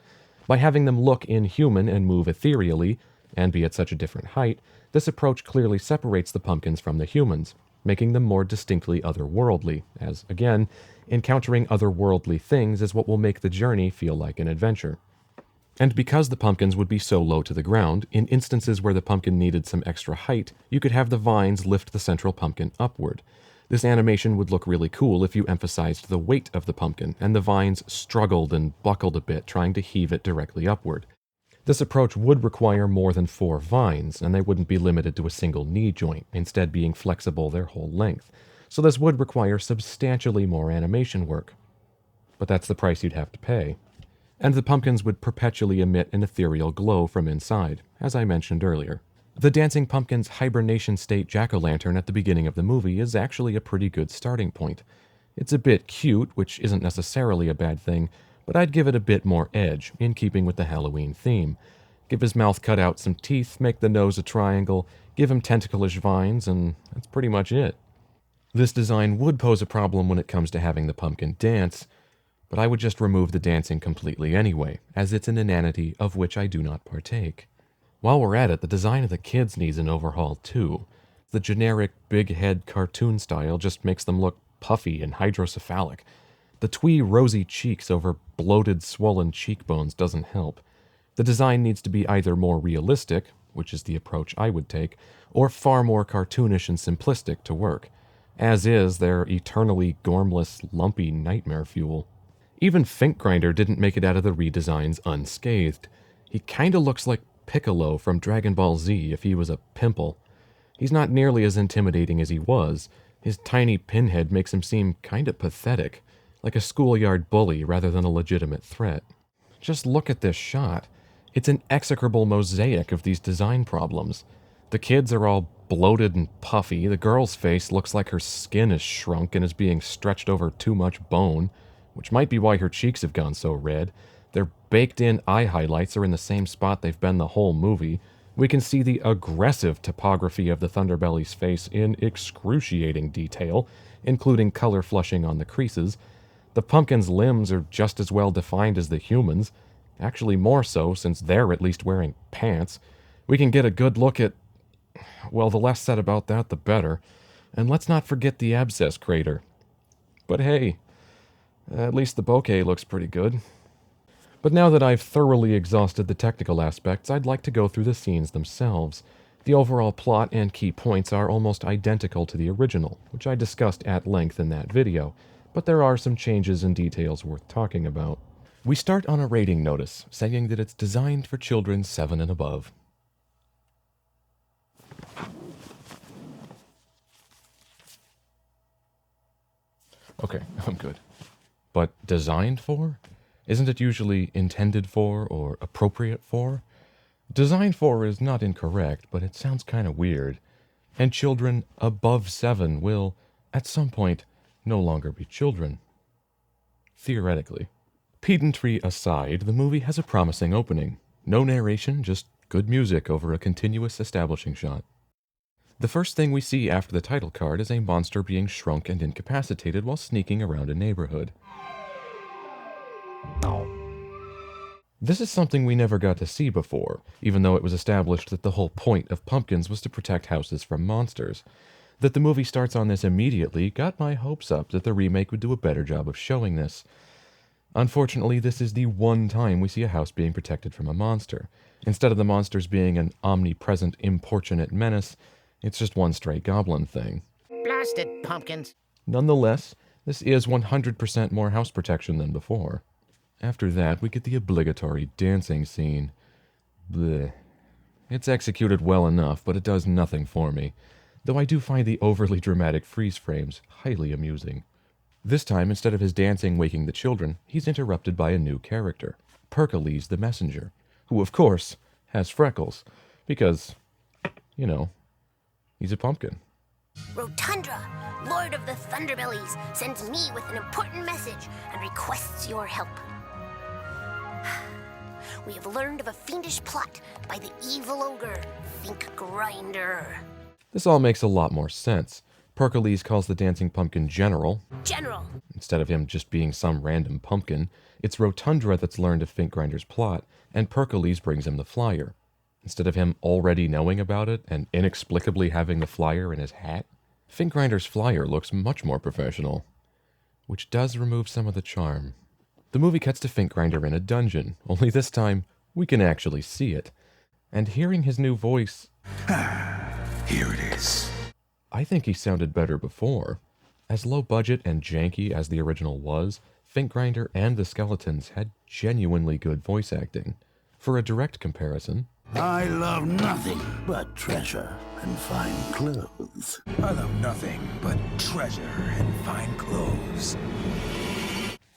By having them look inhuman and move ethereally, and be at such a different height, this approach clearly separates the pumpkins from the humans, making them more distinctly otherworldly, as, again, encountering otherworldly things is what will make the journey feel like an adventure. And because the pumpkins would be so low to the ground, in instances where the pumpkin needed some extra height, you could have the vines lift the central pumpkin upward. This animation would look really cool if you emphasized the weight of the pumpkin, and the vines struggled and buckled a bit, trying to heave it directly upward. This approach would require more than 4 vines, and they wouldn't be limited to a single knee joint, instead being flexible their whole length. So this would require substantially more animation work. But that's the price you'd have to pay. And the pumpkins would perpetually emit an ethereal glow from inside, as I mentioned earlier. The dancing pumpkin's hibernation state jack-o'-lantern at the beginning of the movie is actually a pretty good starting point. It's a bit cute, which isn't necessarily a bad thing, but I'd give it a bit more edge, in keeping with the Halloween theme. Give his mouth cut out some teeth, make the nose a triangle, give him tentacleish vines, and that's pretty much it. This design would pose a problem when it comes to having the pumpkin dance, but I would just remove the dancing completely anyway, as it's an inanity of which I do not partake. While we're at it, the design of the kids needs an overhaul too. The generic big head cartoon style just makes them look puffy and hydrocephalic. The twee rosy cheeks over bloated, swollen cheekbones doesn't help. The design needs to be either more realistic, which is the approach I would take, or far more cartoonish and simplistic to work. As is, they're eternally gormless, lumpy nightmare fuel. Even Fink Grinder didn't make it out of the redesigns unscathed. He kinda looks like Piccolo from Dragon Ball Z if he was a pimple. He's not nearly as intimidating as he was. His tiny pinhead makes him seem kinda pathetic, like a schoolyard bully rather than a legitimate threat. Just look at this shot. It's an execrable mosaic of these design problems. The kids are all bloated and puffy. The girl's face looks like her skin is shrunk and is being stretched over too much bone, which might be why her cheeks have gone so red. Their baked-in eye highlights are in the same spot they've been the whole movie. We can see the aggressive topography of the Thunderbelly's face in excruciating detail, including color flushing on the creases. The pumpkin's limbs are just as well defined as the humans, actually more so since they're at least wearing pants. We can get a good look at... well, the less said about that, the better. And let's not forget the abscess crater. But hey, at least the bokeh looks pretty good. But now that I've thoroughly exhausted the technical aspects, I'd like to go through the scenes themselves. The overall plot and key points are almost identical to the original, which I discussed at length in that video, but there are some changes and details worth talking about. We start on a rating notice, saying that it's designed for children 7 and above. Okay, I'm good. But designed for? Isn't it usually intended for or appropriate for? Designed for is not incorrect, but it sounds kind of weird. And children above 7 will, at some point, no longer be children. Theoretically. Pedantry aside, the movie has a promising opening. No narration, just good music over a continuous establishing shot. The first thing we see after the title card is a monster being shrunk and incapacitated while sneaking around a neighborhood. This is something we never got to see before, even though it was established that the whole point of pumpkins was to protect houses from monsters. That the movie starts on this immediately got my hopes up that the remake would do a better job of showing this. Unfortunately, this is the one time we see a house being protected from a monster. Instead of the monsters being an omnipresent, importunate menace, it's just one stray goblin thing. Blasted pumpkins. Nonetheless, this is 100% more house protection than before. After that, we get the obligatory dancing scene. Bleh. It's executed well enough, but it does nothing for me, though I do find the overly dramatic freeze frames highly amusing. This time, instead of his dancing waking the children, he's interrupted by a new character, Pericles the Messenger, who, of course, has freckles, because, you know, he's a pumpkin. Rotundra, Lord of the Thunderbellies, sends me with an important message and requests your help. We have learned of a fiendish plot by the evil ogre, Think Grinder. This all makes a lot more sense. Pericles calls the dancing pumpkin General. General! Instead of him just being some random pumpkin, it's Rotundra that's learned of Think Grinder's plot, and Pericles brings him the flyer. Instead of him already knowing about it and inexplicably having the flyer in his hat, Think Grinder's flyer looks much more professional, which does remove some of the charm. The movie cuts to Think Grinder in a dungeon, only this time we can actually see it. And hearing his new voice... Here it is. I think he sounded better before. As low budget and janky as the original was, Think Grinder and the Skeletons had genuinely good voice acting. For a direct comparison... I love nothing but treasure and fine clothes. I love nothing but treasure and fine clothes.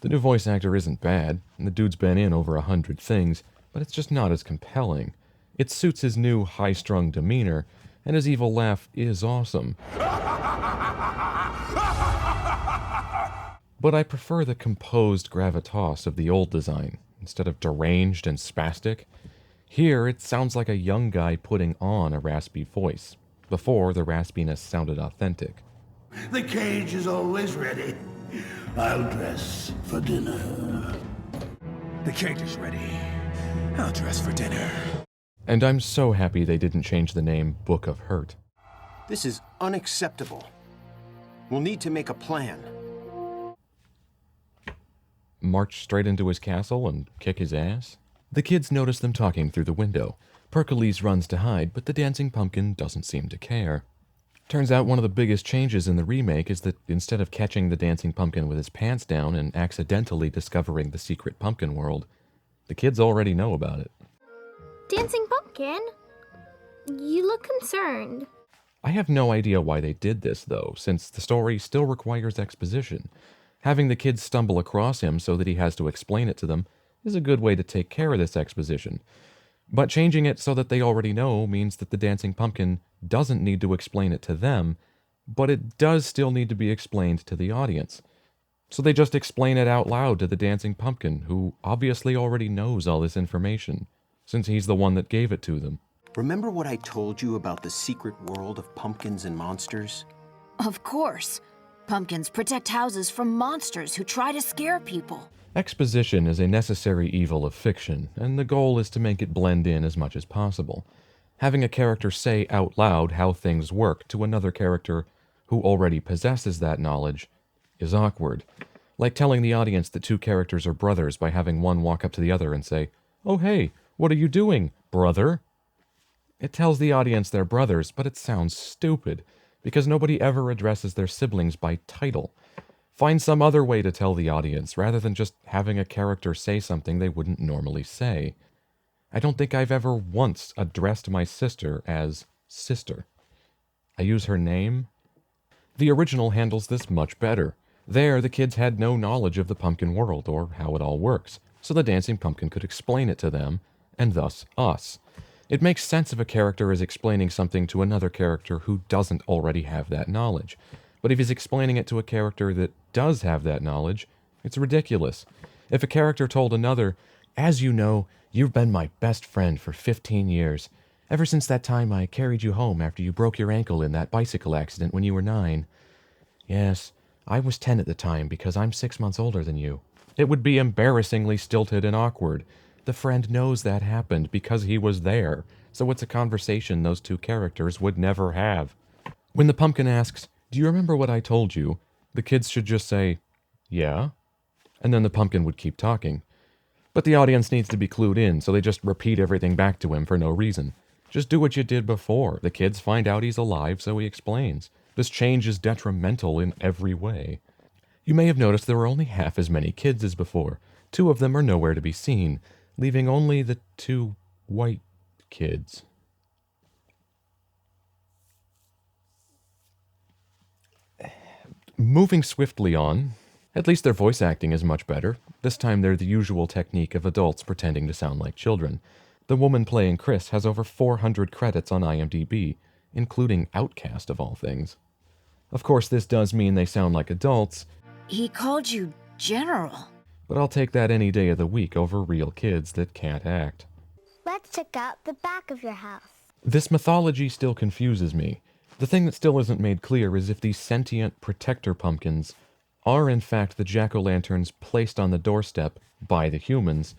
The new voice actor isn't bad, and the dude's been in over 100 things, but it's just not as compelling. It suits his new high-strung demeanor, and his evil laugh is awesome. But I prefer the composed gravitas of the old design, instead of deranged and spastic. Here, it sounds like a young guy putting on a raspy voice. Before, the raspiness sounded authentic. The cage is always ready. I'll dress for dinner. The cage is ready. I'll dress for dinner. And I'm so happy they didn't change the name Book of Hurt. This is unacceptable. We'll need to make a plan. March straight into his castle and kick his ass? The kids notice them talking through the window. Pericles runs to hide, but the dancing pumpkin doesn't seem to care. Turns out one of the biggest changes in the remake is that instead of catching the dancing pumpkin with his pants down and accidentally discovering the secret pumpkin world, the kids already know about it. Dancing pumpkin? You look concerned. I have no idea why they did this, though, since the story still requires exposition. Having the kids stumble across him so that he has to explain it to them is a good way to take care of this exposition. But changing it so that they already know means that the dancing pumpkin doesn't need to explain it to them, but it does still need to be explained to the audience. So they just explain it out loud to the dancing pumpkin, who obviously already knows all this information, since he's the one that gave it to them. Remember what I told you about the secret world of pumpkins and monsters? Of course. Pumpkins protect houses from monsters who try to scare people. Exposition is a necessary evil of fiction, and the goal is to make it blend in as much as possible. Having a character say out loud how things work to another character who already possesses that knowledge is awkward. Like telling the audience that two characters are brothers by having one walk up to the other and say, "Oh hey, what are you doing, brother?" It tells the audience they're brothers, but it sounds stupid, because nobody ever addresses their siblings by title. Find some other way to tell the audience, rather than just having a character say something they wouldn't normally say. I don't think I've ever once addressed my sister as sister. I use her name. The original handles this much better. There, the kids had no knowledge of the pumpkin world, or how it all works, so the dancing pumpkin could explain it to them, and thus us. It makes sense if a character is explaining something to another character who doesn't already have that knowledge. But if he's explaining it to a character that does have that knowledge, it's ridiculous. If a character told another, "As you know, you've been my best friend for 15 years. Ever since that time I carried you home after you broke your ankle in that bicycle accident when you were 9. Yes, I was 10 at the time because I'm 6 months older than you." It would be embarrassingly stilted and awkward. The friend knows that happened because he was there, so it's a conversation those two characters would never have. When the pumpkin asks, "Do you remember what I told you?" the kids should just say, "Yeah," and then the pumpkin would keep talking. But the audience needs to be clued in, so they just repeat everything back to him for no reason. Just do what you did before. The kids find out he's alive, so he explains. This change is detrimental in every way. You may have noticed there were only half as many kids as before. 2 of them are nowhere to be seen, leaving only the 2 white kids. Moving swiftly on, at least their voice acting is much better. This time they're the usual technique of adults pretending to sound like children. The woman playing Chris has over 400 credits on IMDb, including Outcast of all things. Of course, this does mean they sound like adults. He called you General. But I'll take that any day of the week over real kids that can't act. Let's check out the back of your house. This mythology still confuses me. The thing that still isn't made clear is if these sentient protector pumpkins are in fact the jack-o'-lanterns placed on the doorstep by the humans,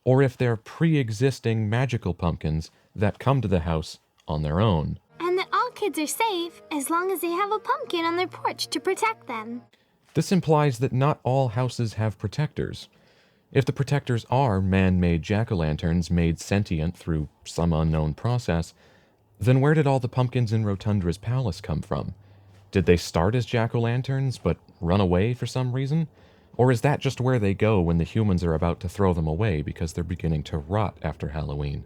or if they're pre-existing magical pumpkins that come to the house on their own. And that all kids are safe as long as they have a pumpkin on their porch to protect them. This implies that not all houses have protectors. If the protectors are man-made jack-o'-lanterns made sentient through some unknown process, then where did all the pumpkins in Rotundra's palace come from? Did they start as jack-o'-lanterns, but run away for some reason? Or is that just where they go when the humans are about to throw them away because they're beginning to rot after Halloween?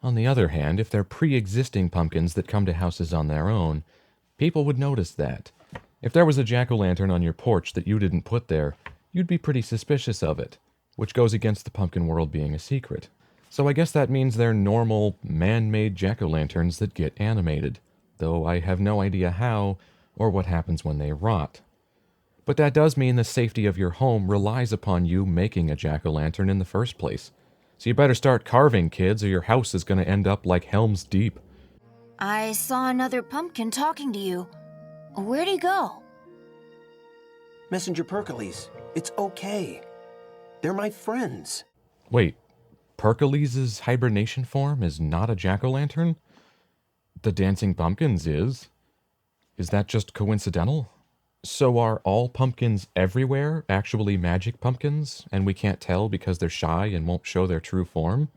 On the other hand, if they're pre-existing pumpkins that come to houses on their own, people would notice that. If there was a jack-o'-lantern on your porch that you didn't put there, you'd be pretty suspicious of it, which goes against the pumpkin world being a secret. So I guess that means they're normal, man-made jack-o'-lanterns that get animated, though I have no idea how or what happens when they rot. But that does mean the safety of your home relies upon you making a jack-o'-lantern in the first place. So you better start carving, kids, or your house is going to end up like Helm's Deep. I saw another pumpkin talking to you. Where'd he go? Messenger Pericles, it's okay. They're my friends. Wait, Pericles' hibernation form is not a jack-o'-lantern? The dancing pumpkins is? Is that just coincidental? So are all pumpkins everywhere actually magic pumpkins, and we can't tell because they're shy and won't show their true form?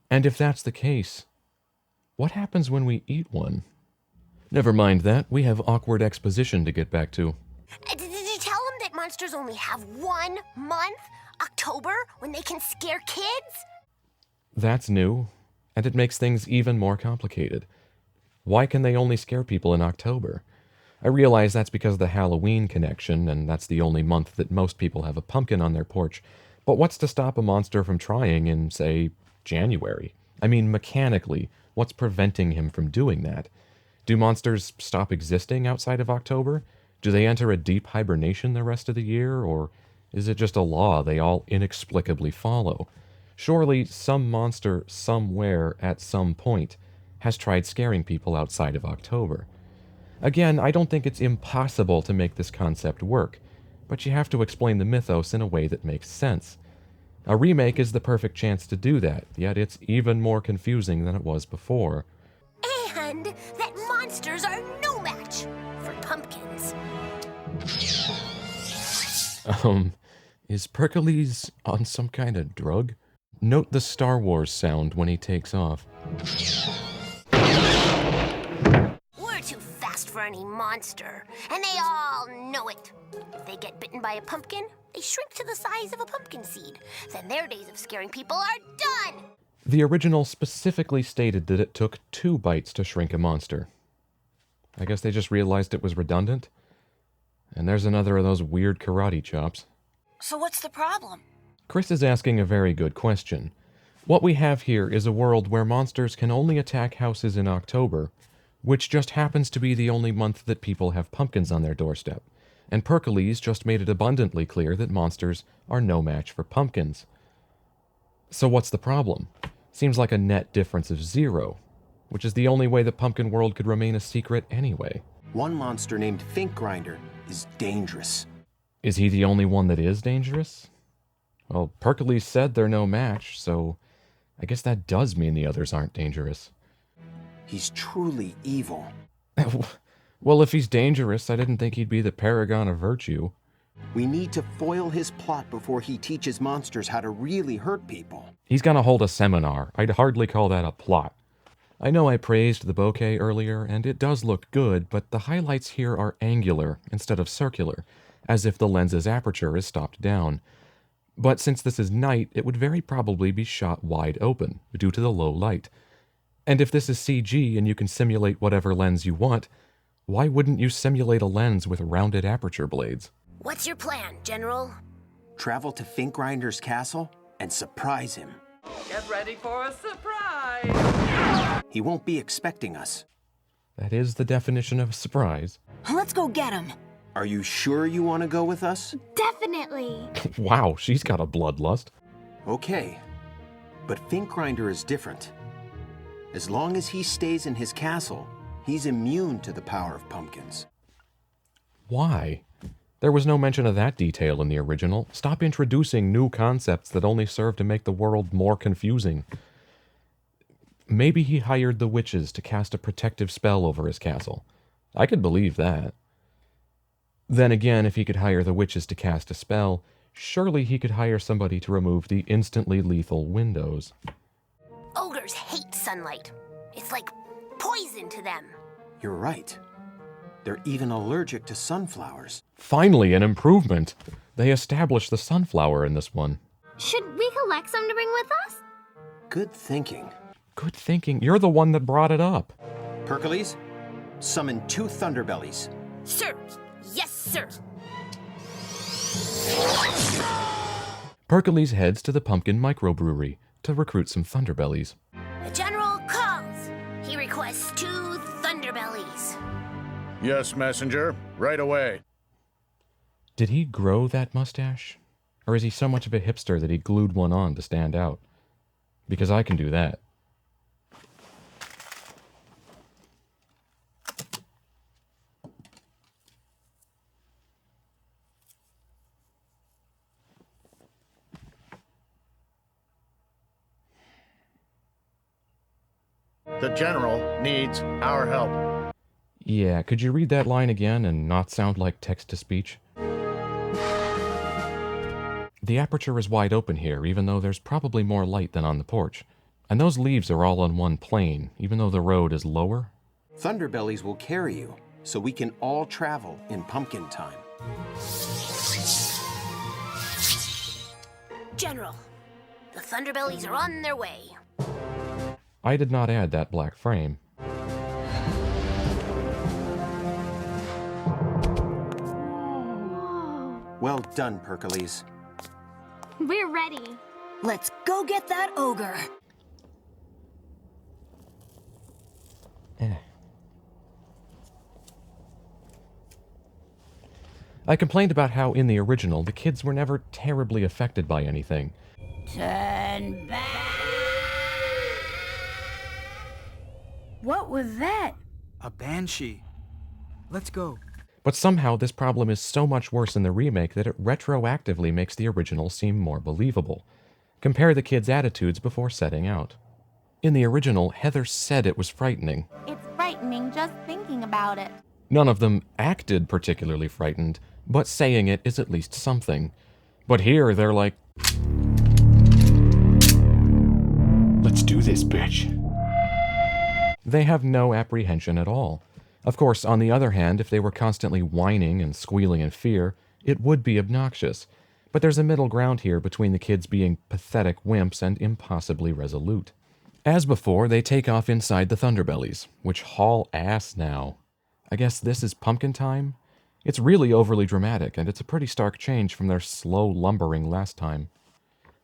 And if that's the case, what happens when we eat one? Never mind that, we have awkward exposition to get back to. Did you tell him that monsters only have 1 month? October, when they can scare kids? That's new, and it makes things even more complicated. Why can they only scare people in October? I realize that's because of the Halloween connection, and that's the only month that most people have a pumpkin on their porch, but what's to stop a monster from trying in, say, January? I mean, mechanically, what's preventing him from doing that? Do monsters stop existing outside of October? Do they enter a deep hibernation the rest of the year, or is it just a law they all inexplicably follow? Surely some monster somewhere at some point has tried scaring people outside of October. Again, I don't think it's impossible to make this concept work, but you have to explain the mythos in a way that makes sense. A remake is the perfect chance to do that, yet it's even more confusing than it was before. And that monsters are no match for pumpkins. Is Pericles on some kind of drug? Note the Star Wars sound when he takes off. We're too fast for any monster, and they all know it. If they get bitten by a pumpkin, they shrink to the size of a pumpkin seed. Then their days of scaring people are done! The original specifically stated that it took 2 bites to shrink a monster. I guess they just realized it was redundant. And there's another of those weird karate chops. So what's the problem? Chris is asking a very good question. What we have here is a world where monsters can only attack houses in October, which just happens to be the only month that people have pumpkins on their doorstep. And Pericles just made it abundantly clear that monsters are no match for pumpkins. So what's the problem? Seems like a net difference of 0, which is the only way the pumpkin world could remain a secret anyway. One monster named Fink Grinder is dangerous. Is he the only one that is dangerous? Well, Pericles said they're no match, so I guess that does mean the others aren't dangerous. He's truly evil. Well, if he's dangerous, I didn't think he'd be the paragon of virtue. We need to foil his plot before he teaches monsters how to really hurt people. He's gonna hold a seminar. I'd hardly call that a plot. I know I praised the bokeh earlier, and it does look good, but the highlights here are angular instead of circular, as if the lens's aperture is stopped down. But since this is night, it would very probably be shot wide open, due to the low light. And if this is CG and you can simulate whatever lens you want, why wouldn't you simulate a lens with rounded aperture blades? What's your plan, General? Travel to Fink Grinder's castle and surprise him. Get ready for a surprise! He won't be expecting us. That is the definition of a surprise. Let's go get him. Are you sure you want to go with us? Definitely. Wow, she's got a bloodlust. Okay, but Fink Grinder is different. As long as he stays in his castle, he's immune to the power of pumpkins. Why? There was no mention of that detail in the original. Stop introducing new concepts that only serve to make the world more confusing. Maybe he hired the witches to cast a protective spell over his castle. I could believe that. Then again, if he could hire the witches to cast a spell, surely he could hire somebody to remove the instantly lethal windows. Ogres hate sunlight. It's like poison to them. You're right. They're even allergic to sunflowers. Finally, an improvement. They established the sunflower in this one. Should we collect some to bring with us? Good thinking. Good thinking. You're the one that brought it up. Pericles, summon 2 Thunderbellies. Sir, yes, sir. Pericles heads to the Pumpkin Microbrewery to recruit some Thunderbellies. The General calls. He requests 2 Thunderbellies. Yes, messenger. Right away. Did he grow that mustache? Or is he so much of a hipster that he glued one on to stand out? Because I can do that. The general needs our help. Yeah, could you read that line again and not sound like text-to-speech? The aperture is wide open here, even though there's probably more light than on the porch. And those leaves are all on one plane, even though the road is lower. Thunderbellies will carry you, so we can all travel in pumpkin time. General, the Thunderbellies are on their way. I did not add that black frame. Well done, Pericles. We're ready. Let's go get that ogre. I complained about how in the original the kids were never terribly affected by anything. Turn back! What was that? A banshee. Let's go. But somehow this problem is so much worse in the remake that it retroactively makes the original seem more believable. Compare the kids' attitudes before setting out. In the original, Heather said it was frightening. It's frightening just thinking about it. None of them acted particularly frightened, but saying it is at least something. But here they're like, let's do this, bitch. They have no apprehension at all. Of course, on the other hand, if they were constantly whining and squealing in fear, it would be obnoxious. But there's a middle ground here between the kids being pathetic wimps and impossibly resolute. As before, they take off inside the Thunderbellies, which haul ass now. I guess this is pumpkin time? It's really overly dramatic, and it's a pretty stark change from their slow lumbering last time.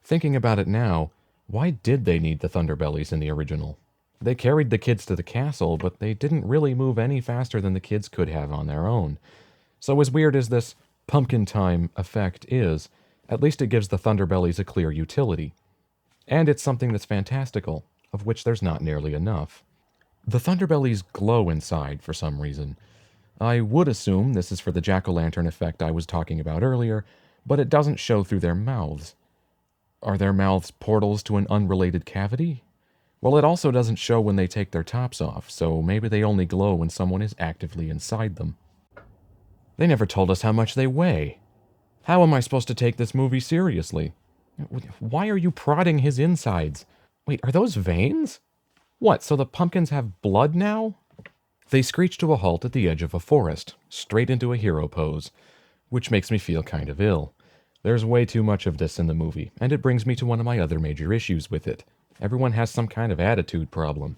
Thinking about it now, why did they need the Thunderbellies in the original? They carried the kids to the castle, but they didn't really move any faster than the kids could have on their own. So as weird as this pumpkin time effect is, at least it gives the Thunderbellies a clear utility. And it's something that's fantastical, of which there's not nearly enough. The Thunderbellies glow inside for some reason. I would assume this is for the jack-o'-lantern effect I was talking about earlier, but it doesn't show through their mouths. Are their mouths portals to an unrelated cavity? Well, it also doesn't show when they take their tops off, so maybe they only glow when someone is actively inside them. They never told us how much they weigh. How am I supposed to take this movie seriously? Why are you prodding his insides? Wait, are those veins? What, so the pumpkins have blood now? They screech to a halt at the edge of a forest, straight into a hero pose, which makes me feel kind of ill. There's way too much of this in the movie, and it brings me to one of my other major issues with it. Everyone has some kind of attitude problem.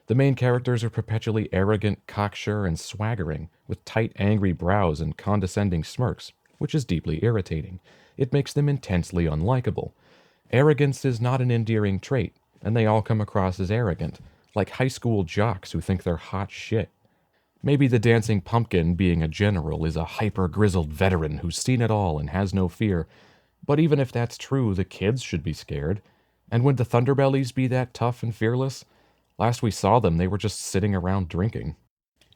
The main characters are perpetually arrogant, cocksure, and swaggering, with tight, angry brows and condescending smirks, which is deeply irritating. It makes them intensely unlikable. Arrogance is not an endearing trait, and they all come across as arrogant, like high school jocks who think they're hot shit. Maybe the dancing pumpkin, being a general, is a hyper-grizzled veteran who's seen it all and has no fear. But even if that's true, the kids should be scared. And would the Thunderbellies be that tough and fearless? Last we saw them, they were just sitting around drinking.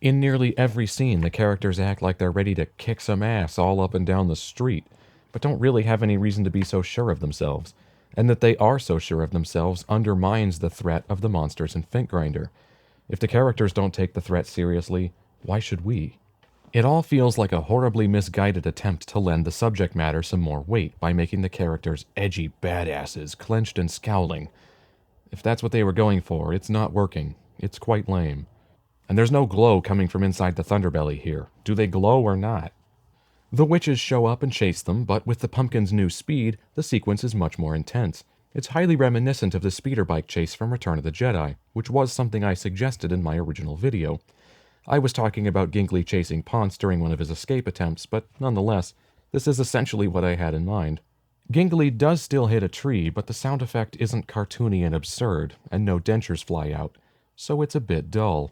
In nearly every scene, the characters act like they're ready to kick some ass all up and down the street, but don't really have any reason to be so sure of themselves. And that they are so sure of themselves undermines the threat of the monsters in Fink Grinder. If the characters don't take the threat seriously, why should we? It all feels like a horribly misguided attempt to lend the subject matter some more weight by making the characters edgy badasses, clenched and scowling. If that's what they were going for, it's not working. It's quite lame. And there's no glow coming from inside the Thunderbelly here. Do they glow or not? The witches show up and chase them, but with the pumpkin's new speed, the sequence is much more intense. It's highly reminiscent of the speeder bike chase from Return of the Jedi, which was something I suggested in my original video. I was talking about Ginkley chasing Ponce during one of his escape attempts, but nonetheless, this is essentially what I had in mind. Ginkley does still hit a tree, but the sound effect isn't cartoony and absurd, and no dentures fly out, so it's a bit dull.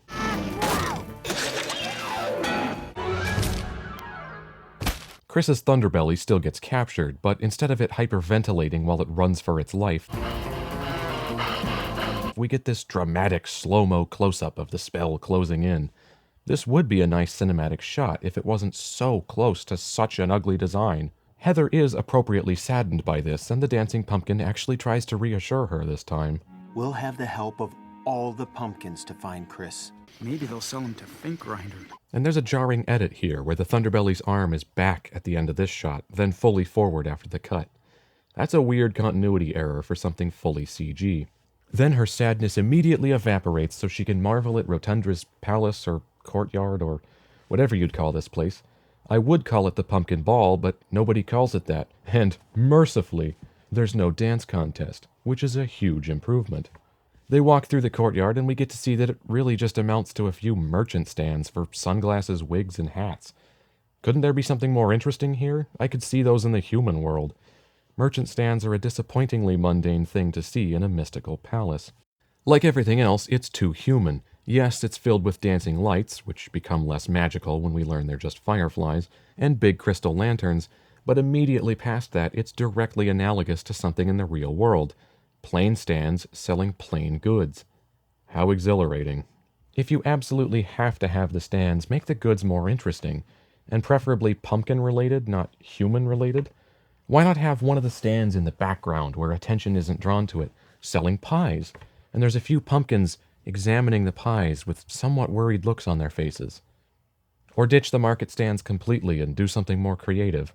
Chris's Thunderbelly still gets captured, but instead of it hyperventilating while it runs for its life, we get this dramatic slow-mo close-up of the spell closing in. This would be a nice cinematic shot if it wasn't so close to such an ugly design. Heather is appropriately saddened by this, and the dancing pumpkin actually tries to reassure her this time. We'll have the help of all the pumpkins to find Chris. Maybe they'll sell him to Fink Grinder. And there's a jarring edit here where the Thunderbelly's arm is back at the end of this shot, then fully forward after the cut. That's a weird continuity error for something fully CG. Then her sadness immediately evaporates so she can marvel at Rotundra's palace or courtyard or whatever you'd call this place. I would call it the Pumpkin Ball, but nobody calls it that. And, mercifully, there's no dance contest, which is a huge improvement. They walk through the courtyard and we get to see that it really just amounts to a few merchant stands for sunglasses, wigs, and hats. Couldn't there be something more interesting here? I could see those in the human world. Merchant stands are a disappointingly mundane thing to see in a mystical palace. Like everything else, it's too human, Yes, it's filled with dancing lights, which become less magical when we learn they're just fireflies, and big crystal lanterns, but immediately past that, it's directly analogous to something in the real world. Plain stands selling plain goods. How exhilarating. If you absolutely have to have the stands, make the goods more interesting, and preferably pumpkin-related, not human-related. Why not have one of the stands in the background where attention isn't drawn to it, selling pies, and there's a few pumpkins examining the pies with somewhat worried looks on their faces? Or ditch the market stands completely and do something more creative.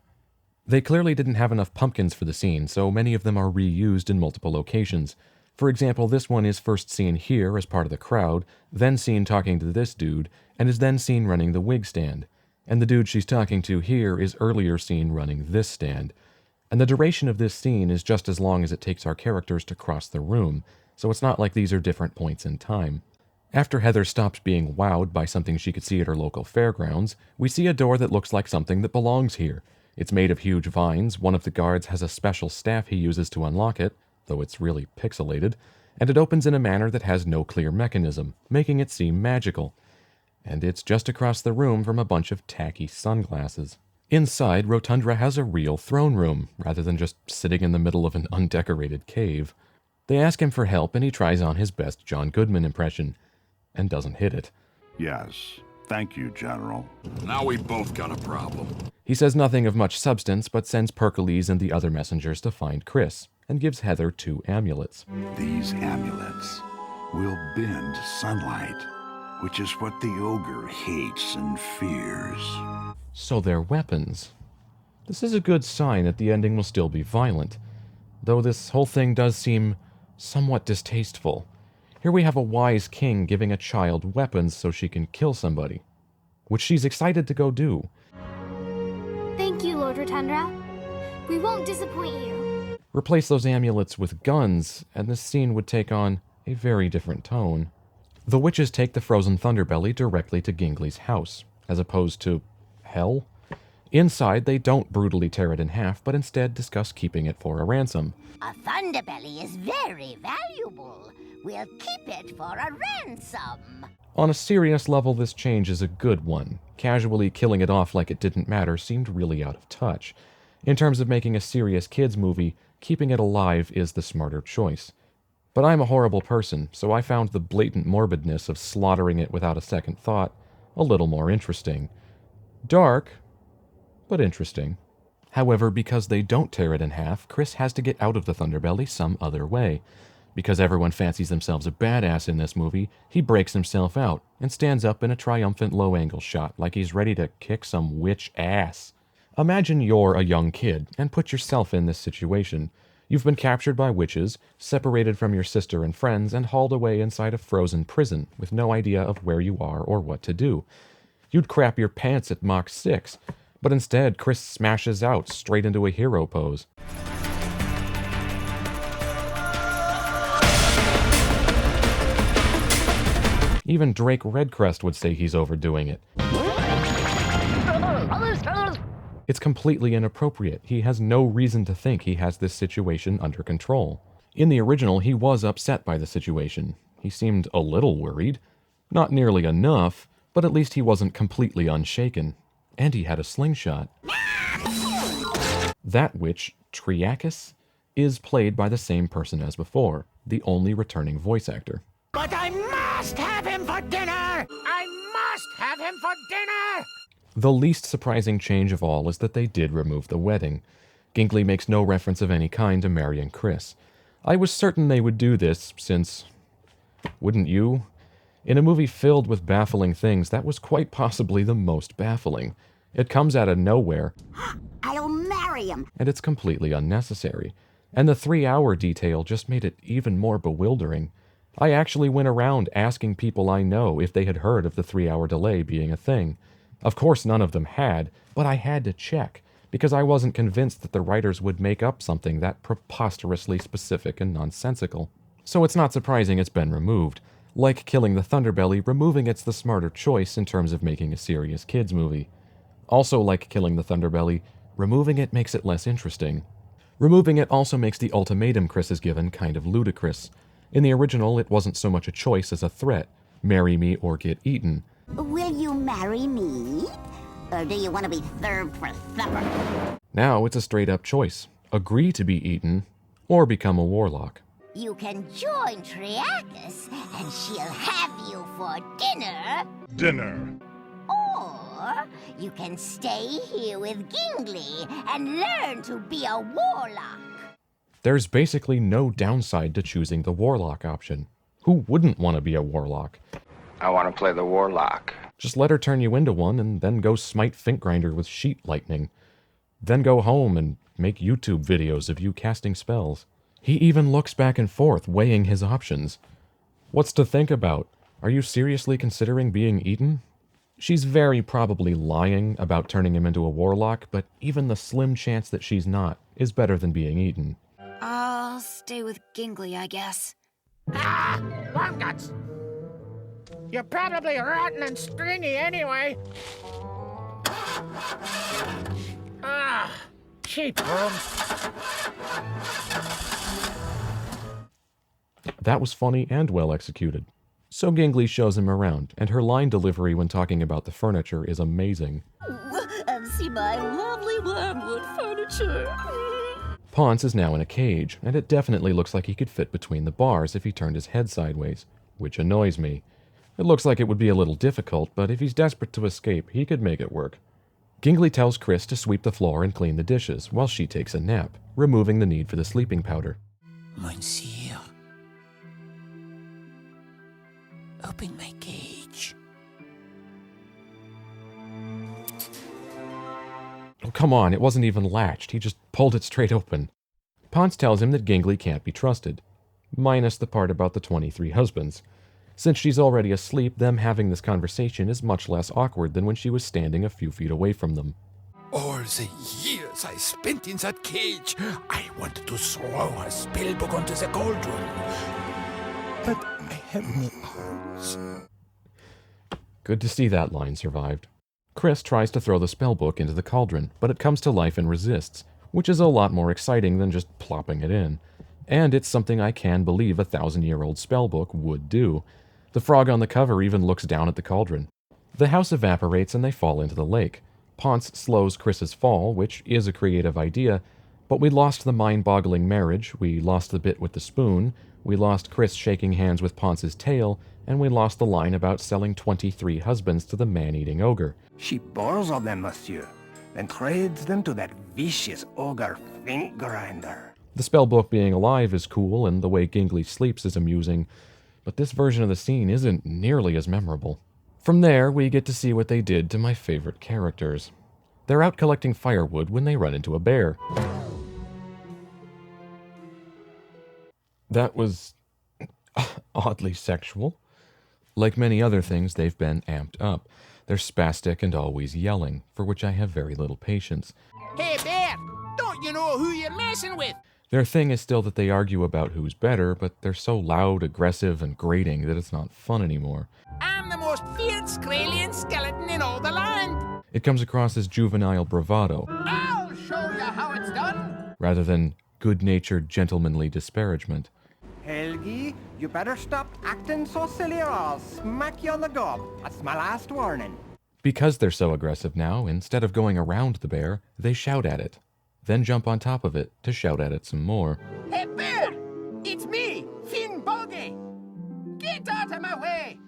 They clearly didn't have enough pumpkins for the scene, so many of them are reused in multiple locations. For example, this one is first seen here as part of the crowd, then seen talking to this dude, and is then seen running the wig stand. And the dude she's talking to here is earlier seen running this stand. And the duration of this scene is just as long as it takes our characters to cross the room, so it's not like these are different points in time. After Heather stops being wowed by something she could see at her local fairgrounds, we see a door that looks like something that belongs here. It's made of huge vines, one of the guards has a special staff he uses to unlock it, though it's really pixelated, and it opens in a manner that has no clear mechanism, making it seem magical. And it's just across the room from a bunch of tacky sunglasses. Inside, Rotundra has a real throne room, rather than just sitting in the middle of an undecorated cave. They ask him for help, and he tries on his best John Goodman impression, and doesn't hit it. Yes, thank you, General. Now we both got a problem. He says nothing of much substance, but sends Pericles and the other messengers to find Chris, and gives Heather 2 amulets. These amulets will bend sunlight, which is what the Ogre hates and fears. So they're weapons. This is a good sign that the ending will still be violent, though this whole thing does seem somewhat distasteful. Here we have a wise king giving a child weapons so she can kill somebody, which she's excited to go do. Thank you, Lord Rotundra. We won't disappoint you. Replace those amulets with guns, and this scene would take on a very different tone. The witches take the frozen Thunderbelly directly to Gingley's house, as opposed to hell. Inside, they don't brutally tear it in half, but instead discuss keeping it for a ransom. A Thunderbelly is very valuable. We'll keep it for a ransom. On a serious level, this change is a good one. Casually killing it off like it didn't matter seemed really out of touch. In terms of making a serious kids movie, keeping it alive is the smarter choice. But I'm a horrible person, so I found the blatant morbidness of slaughtering it without a second thought a little more interesting. Dark, but interesting. However, because they don't tear it in half, Chris has to get out of the Thunderbelly some other way. Because everyone fancies themselves a badass in this movie, he breaks himself out and stands up in a triumphant low-angle shot like he's ready to kick some witch ass. Imagine you're a young kid and put yourself in this situation. You've been captured by witches, separated from your sister and friends, and hauled away inside a frozen prison with no idea of where you are or what to do. You'd crap your pants at Mach 6, but instead Chris smashes out straight into a hero pose. Even Drake Redcrest would say he's overdoing it. It's completely inappropriate. He has no reason to think he has this situation under control. In the original, he was upset by the situation. He seemed a little worried. Not nearly enough, but at least he wasn't completely unshaken. And he had a slingshot. That witch, Triacus, is played by the same person as before, the only returning voice actor. But I must have him for dinner! I must have him for dinner! The least surprising change of all is that they did remove the wedding. Gingley makes no reference of any kind to marrying Chris. I was certain they would do this, since... wouldn't you? In a movie filled with baffling things, that was quite possibly the most baffling. It comes out of nowhere. I'll marry him. And it's completely unnecessary. And the 3-hour detail just made it even more bewildering. I actually went around asking people I know if they had heard of the 3-hour delay being a thing. Of course none of them had, but I had to check, because I wasn't convinced that the writers would make up something that preposterously specific and nonsensical. So it's not surprising it's been removed. Like killing the Thunderbelly, removing it's the smarter choice in terms of making a serious kids movie. Also like killing the Thunderbelly, removing it makes it less interesting. Removing it also makes the ultimatum Chris is given kind of ludicrous. In the original, it wasn't so much a choice as a threat. marry me or get eaten. Will you marry me? Or do you want to be served for supper? Now it's a straight-up choice. Agree to be eaten, or become a warlock. You can join Triacus, and she'll have you for dinner. Dinner. Or you can stay here with Gingly and learn to be a warlock. There's basically no downside to choosing the warlock option. Who wouldn't want to be a warlock? I want to play the warlock. Just let her turn you into one and then go smite Finkgrinder with sheet lightning. Then go home and make YouTube videos of you casting spells. He even looks back and forth, weighing his options. What's to think about? Are you seriously considering being eaten? She's very probably lying about turning him into a warlock, but even the slim chance that she's not is better than being eaten. I'll stay with Gingly, I guess. Ah! Worm guts! You're probably rotten and stringy anyway. Ah! Cheap worms. That was funny and well executed. So Gingly shows him around, and her line delivery when talking about the furniture is amazing. And see my lovely wormwood furniture. Ponce is now in a cage, and it definitely looks like he could fit between the bars if he turned his head sideways, which annoys me. It looks like it would be a little difficult, but if he's desperate to escape, he could make it work. Gingly tells Chris to sweep the floor and clean the dishes, while she takes a nap, removing the need for the sleeping powder. Monsieur, open my cage. Oh, come on, it wasn't even latched. He just pulled it straight open. Ponce tells him that Gingly can't be trusted, minus the part about the 23 husbands. Since she's already asleep, them having this conversation is much less awkward than when she was standing a few feet away from them. All the years I spent in that cage, I wanted to throw a spellbook onto the cauldron. But I have no arms. Good to see that line survived. Chris tries to throw the spellbook into the cauldron, but it comes to life and resists, which is a lot more exciting than just plopping it in. And it's something I can believe a 1,000-year-old spellbook would do. The frog on the cover even looks down at the cauldron. The house evaporates and they fall into the lake. Ponce slows Chris's fall, which is a creative idea, but we lost the mind-boggling marriage, we lost the bit with the spoon, we lost Chris shaking hands with Ponce's tail, and we lost the line about selling 23 husbands to the man-eating ogre. She borrows of them, monsieur, then trades them to that vicious ogre Finkgrinder. The spellbook being alive is cool, and the way Gingly sleeps is amusing, but this version of the scene isn't nearly as memorable. From there, we get to see what they did to my favorite characters. They're out collecting firewood when they run into a bear. That was oddly sexual. Like many other things, they've been amped up. They're spastic and always yelling, for which I have very little patience. Hey, bear! Don't you know who you're messing with? Their thing is still that they argue about who's better, but they're so loud, aggressive, and grating that it's not fun anymore. I'm the most feared Skralian skeleton in all the land! It comes across as juvenile bravado, I'll show you how it's done! rather than good-natured, gentlemanly disparagement. Helgi, you better stop acting so silly or I'll smack you on the gob. That's my last warning. Because they're so aggressive now, instead of going around the bear, they shout at it, then jump on top of it to shout at it some more. Hey, bear! It's me, Finn Bogey! Get out of my way!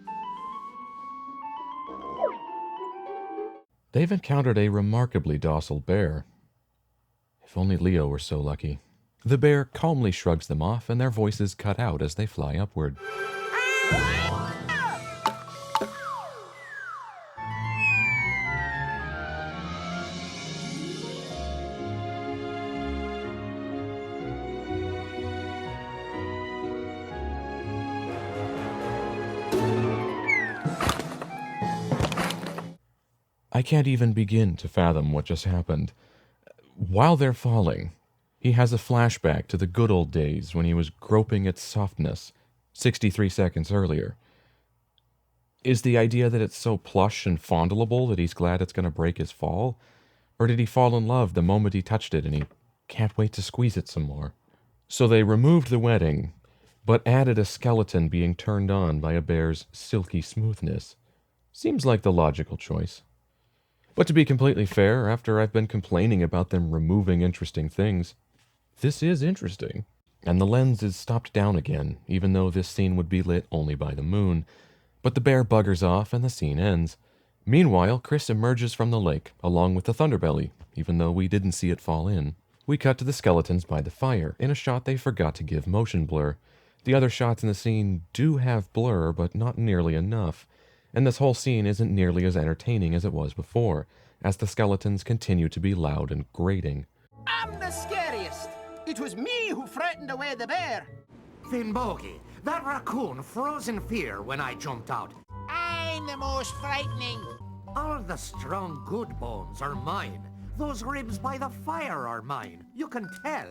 They've encountered a remarkably docile bear. If only Leo were so lucky. The bear calmly shrugs them off, and their voices cut out as they fly upward. I can't even begin to fathom what just happened. While they're falling, he has a flashback to the good old days when he was groping its softness 63 seconds earlier. Is the idea that it's so plush and fondleable that he's glad it's going to break his fall? Or did he fall in love the moment he touched it and he can't wait to squeeze it some more? So they removed the wedding, but added a skeleton being turned on by a bear's silky smoothness. Seems like the logical choice. But to be completely fair, after I've been complaining about them removing interesting things, this is interesting. And the lens is stopped down again, even though this scene would be lit only by the moon. But the bear buggers off and the scene ends. Meanwhile, Chris emerges from the lake, along with the Thunderbelly, even though we didn't see it fall in. We cut to the skeletons by the fire, in a shot they forgot to give motion blur. The other shots in the scene do have blur, but not nearly enough. And this whole scene isn't nearly as entertaining as it was before, as the skeletons continue to be loud and grating. I'm the scariest. It was me who frightened away the bear. Finbogey, that raccoon froze in fear when I jumped out. I'm the most frightening. All the strong, good bones are mine. Those ribs by the fire are mine. You can tell.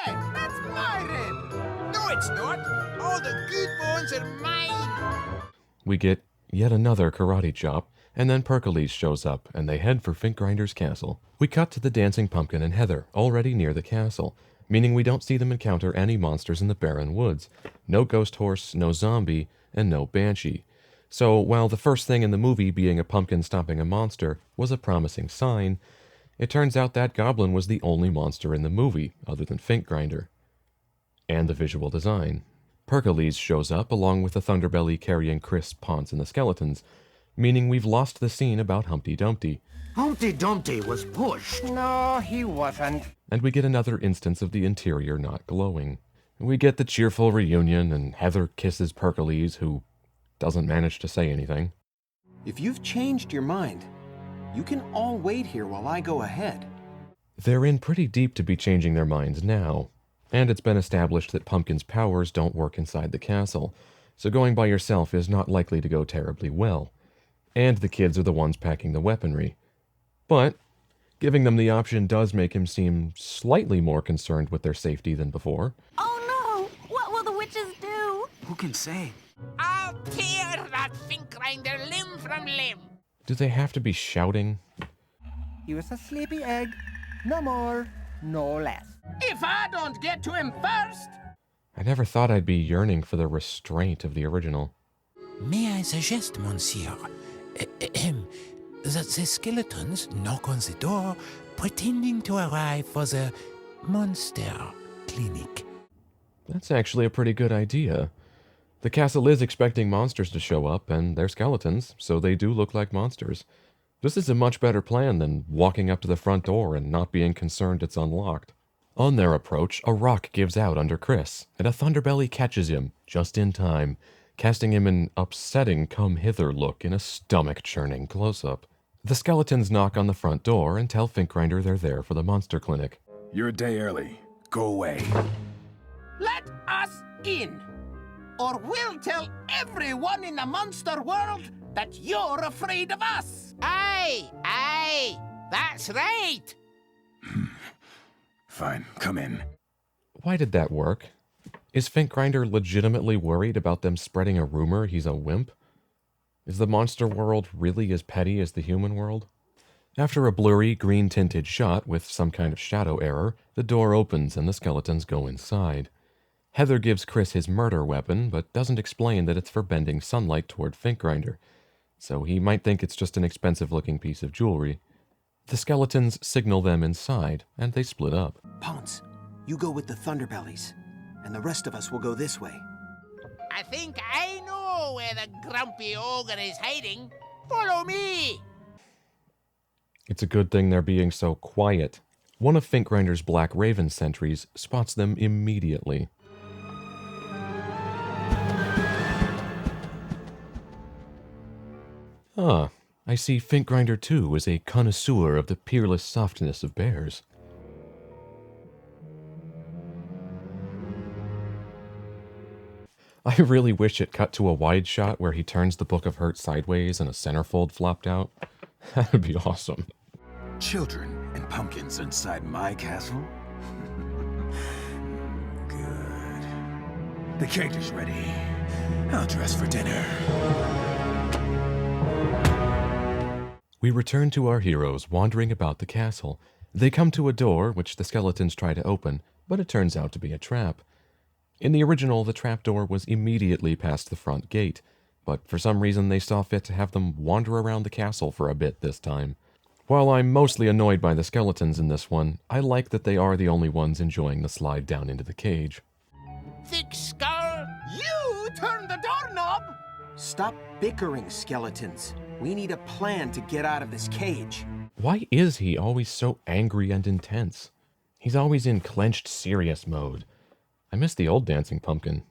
Hey, that's my rib. No, it's not. All the good bones are mine. We get yet another karate chop, and then Pericles shows up, and they head for Finkgrinder's castle. We cut to the dancing pumpkin and Heather, already near the castle, meaning we don't see them encounter any monsters in the barren woods. No ghost horse, no zombie, and no banshee. So while the first thing in the movie being a pumpkin stopping a monster was a promising sign, it turns out that goblin was the only monster in the movie, other than Finkgrinder. And the visual design. Pericles shows up along with the Thunderbelly carrying Chris, Ponce, and the skeletons, meaning we've lost the scene about Humpty Dumpty. Humpty Dumpty was pushed. No, he wasn't. And we get another instance of the interior not glowing. We get the cheerful reunion, and Heather kisses Pericles, who doesn't manage to say anything. If you've changed your mind, you can all wait here while I go ahead. They're in pretty deep to be changing their minds now, and it's been established that Pumpkin's powers don't work inside the castle, so going by yourself is not likely to go terribly well. And the kids are the ones packing the weaponry. But giving them the option does make him seem slightly more concerned with their safety than before. Oh no! What will the witches do? Who can say? I'll tear that Finkgrinder limb from limb. Do they have to be shouting? He was a sleepy egg. No more, no less. If I don't get to him first! I never thought I'd be yearning for the restraint of the original. May I suggest, monsieur, that the skeletons knock on the door, pretending to arrive for the monster clinic? That's actually a pretty good idea. The castle is expecting monsters to show up, and they're skeletons, so they do look like monsters. This is a much better plan than walking up to the front door and not being concerned it's unlocked. On their approach, a rock gives out under Chris, and a Thunderbelly catches him, just in time, casting him an upsetting come-hither look in a stomach-churning close-up. The skeletons knock on the front door and tell Finkgrinder they're there for the monster clinic. You're a day early. Go away. Let us in, or we'll tell everyone in the monster world that you're afraid of us. Aye, that's right. Fine, come in. Why did that work? Is Finkgrinder legitimately worried about them spreading a rumor he's a wimp? Is the monster world really as petty as the human world? After a blurry, green-tinted shot with some kind of shadow error, the door opens and the skeletons go inside. Heather gives Chris his murder weapon, but doesn't explain that it's for bending sunlight toward Finkgrinder, so he might think it's just an expensive-looking piece of jewelry. The skeletons signal them inside, and they split up. Ponce, you go with the Thunderbellies, and the rest of us will go this way. I think I know where the grumpy ogre is hiding. Follow me. It's a good thing they're being so quiet. One of Finkgrinder's Black Raven sentries spots them immediately. Ah, I see Finkgrinder too is a connoisseur of the peerless softness of bears. I really wish it cut to a wide shot where he turns the Book of Hurt sideways and a centerfold flopped out. That would be awesome. Children and pumpkins inside my castle? Good. The cake is ready. I'll dress for dinner. We return to our heroes wandering about the castle. They come to a door, which the skeletons try to open, but it turns out to be a trap. In the original, the trapdoor was immediately past the front gate, but for some reason they saw fit to have them wander around the castle for a bit this time. While I'm mostly annoyed by the skeletons in this one, I like that they are the only ones enjoying the slide down into the cage. Thick skull, you turned the doorknob! Stop bickering, skeletons. We need a plan to get out of this cage. Why is he always so angry and intense? He's always in clenched serious mode. I miss the old dancing pumpkin.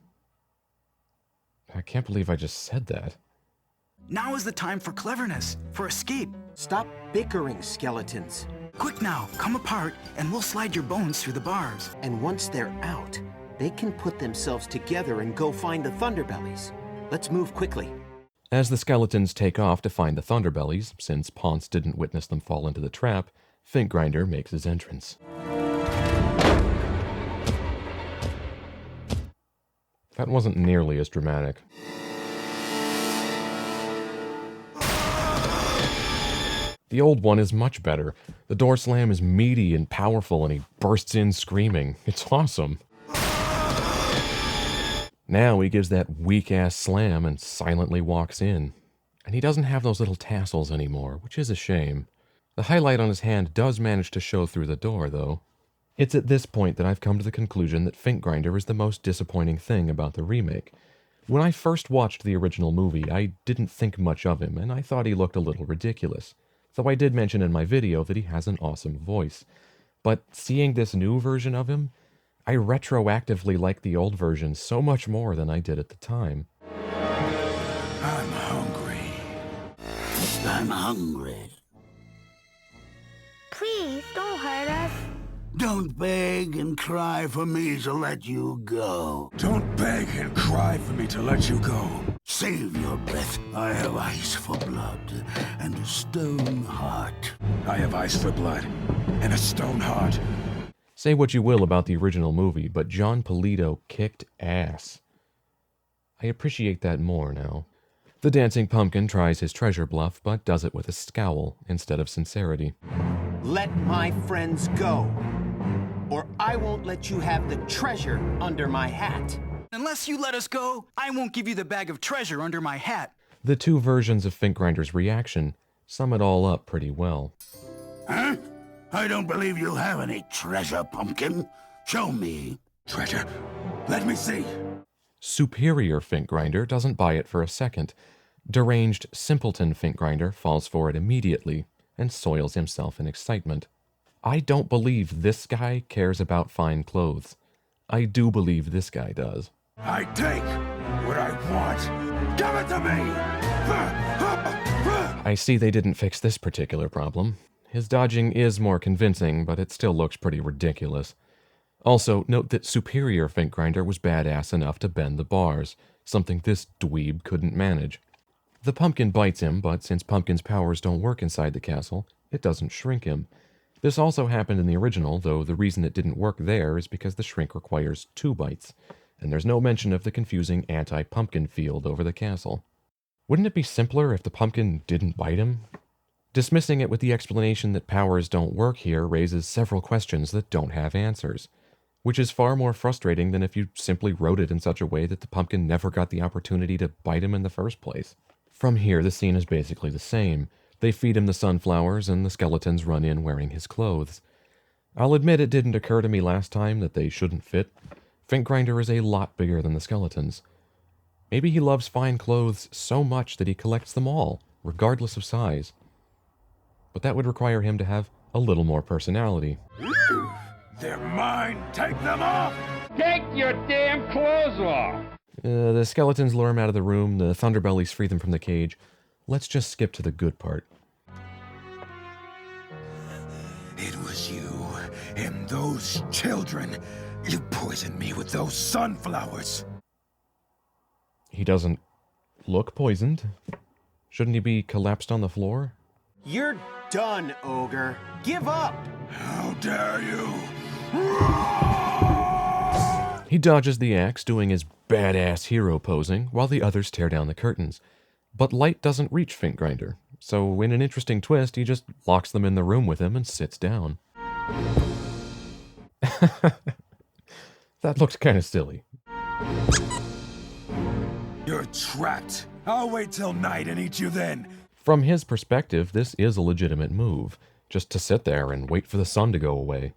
I can't believe I just said that. Now is the time for cleverness, for escape. Stop bickering, skeletons. Quick now, come apart, and we'll slide your bones through the bars. And once they're out, they can put themselves together and go find the Thunderbellies. Let's move quickly. As the skeletons take off to find the Thunderbellies, since Ponce didn't witness them fall into the trap, Finkgrinder makes his entrance. That wasn't nearly as dramatic. The old one is much better. The door slam is meaty and powerful, and he bursts in screaming. It's awesome. Now he gives that weak-ass slam and silently walks in. And he doesn't have those little tassels anymore, which is a shame. The highlight on his hand does manage to show through the door, though. It's at this point that I've come to the conclusion that Finkgrinder is the most disappointing thing about the remake. When I first watched the original movie, I didn't think much of him, and I thought he looked a little ridiculous. Though I did mention in my video that he has an awesome voice. But seeing this new version of him, I retroactively like the old version so much more than I did at the time. I'm hungry. I'm hungry. Please, don't hurt us. Don't beg and cry for me to let you go. Don't beg and cry for me to let you go. Save your breath. I have ice for blood and a stone heart. I have ice for blood and a stone heart. Say what you will about the original movie, but John Polito kicked ass. I appreciate that more now. The dancing pumpkin tries his treasure bluff, but does it with a scowl instead of sincerity. Let my friends go, or I won't let you have the treasure under my hat. Unless you let us go, I won't give you the bag of treasure under my hat. The two versions of Finkgrinder's reaction sum it all up pretty well. Huh? I don't believe you have any treasure, pumpkin. Show me. Treasure? Let me see. Superior Finkgrinder doesn't buy it for a second. Deranged simpleton Finkgrinder falls for it immediately and soils himself in excitement. I don't believe this guy cares about fine clothes. I do believe this guy does. I take what I want. Give it to me! I see they didn't fix this particular problem. His dodging is more convincing, but it still looks pretty ridiculous. Also, note that Superior Finkgrinder was badass enough to bend the bars, something this dweeb couldn't manage. The pumpkin bites him, but since Pumpkin's powers don't work inside the castle, it doesn't shrink him. This also happened in the original, though the reason it didn't work there is because the shrink requires 2 bites, and there's no mention of the confusing anti-pumpkin field over the castle. Wouldn't it be simpler if the pumpkin didn't bite him? Dismissing it with the explanation that powers don't work here raises several questions that don't have answers, which is far more frustrating than if you simply wrote it in such a way that the pumpkin never got the opportunity to bite him in the first place. From here, the scene is basically the same. They feed him the sunflowers, and the skeletons run in wearing his clothes. I'll admit it didn't occur to me last time that they shouldn't fit. Finkgrinder is a lot bigger than the skeletons. Maybe he loves fine clothes so much that he collects them all, regardless of size. But that would require him to have a little more personality. They're mine! Take them off! Take your damn clothes off! The skeletons lure him out of the room, the Thunderbellies free them from the cage. Let's just skip to the good part. It was you and those children. You poisoned me with those sunflowers. He doesn't look poisoned. Shouldn't he be collapsed on the floor? You're done, Ogre. Give up! How dare you! He dodges the axe, doing his badass hero posing, while the others tear down the curtains. But light doesn't reach Finkgrinder, so in an interesting twist, he just locks them in the room with him and sits down. That looked kind of silly. You're trapped. I'll wait till night and eat you then. From his perspective, this is a legitimate move, just to sit there and wait for the sun to go away.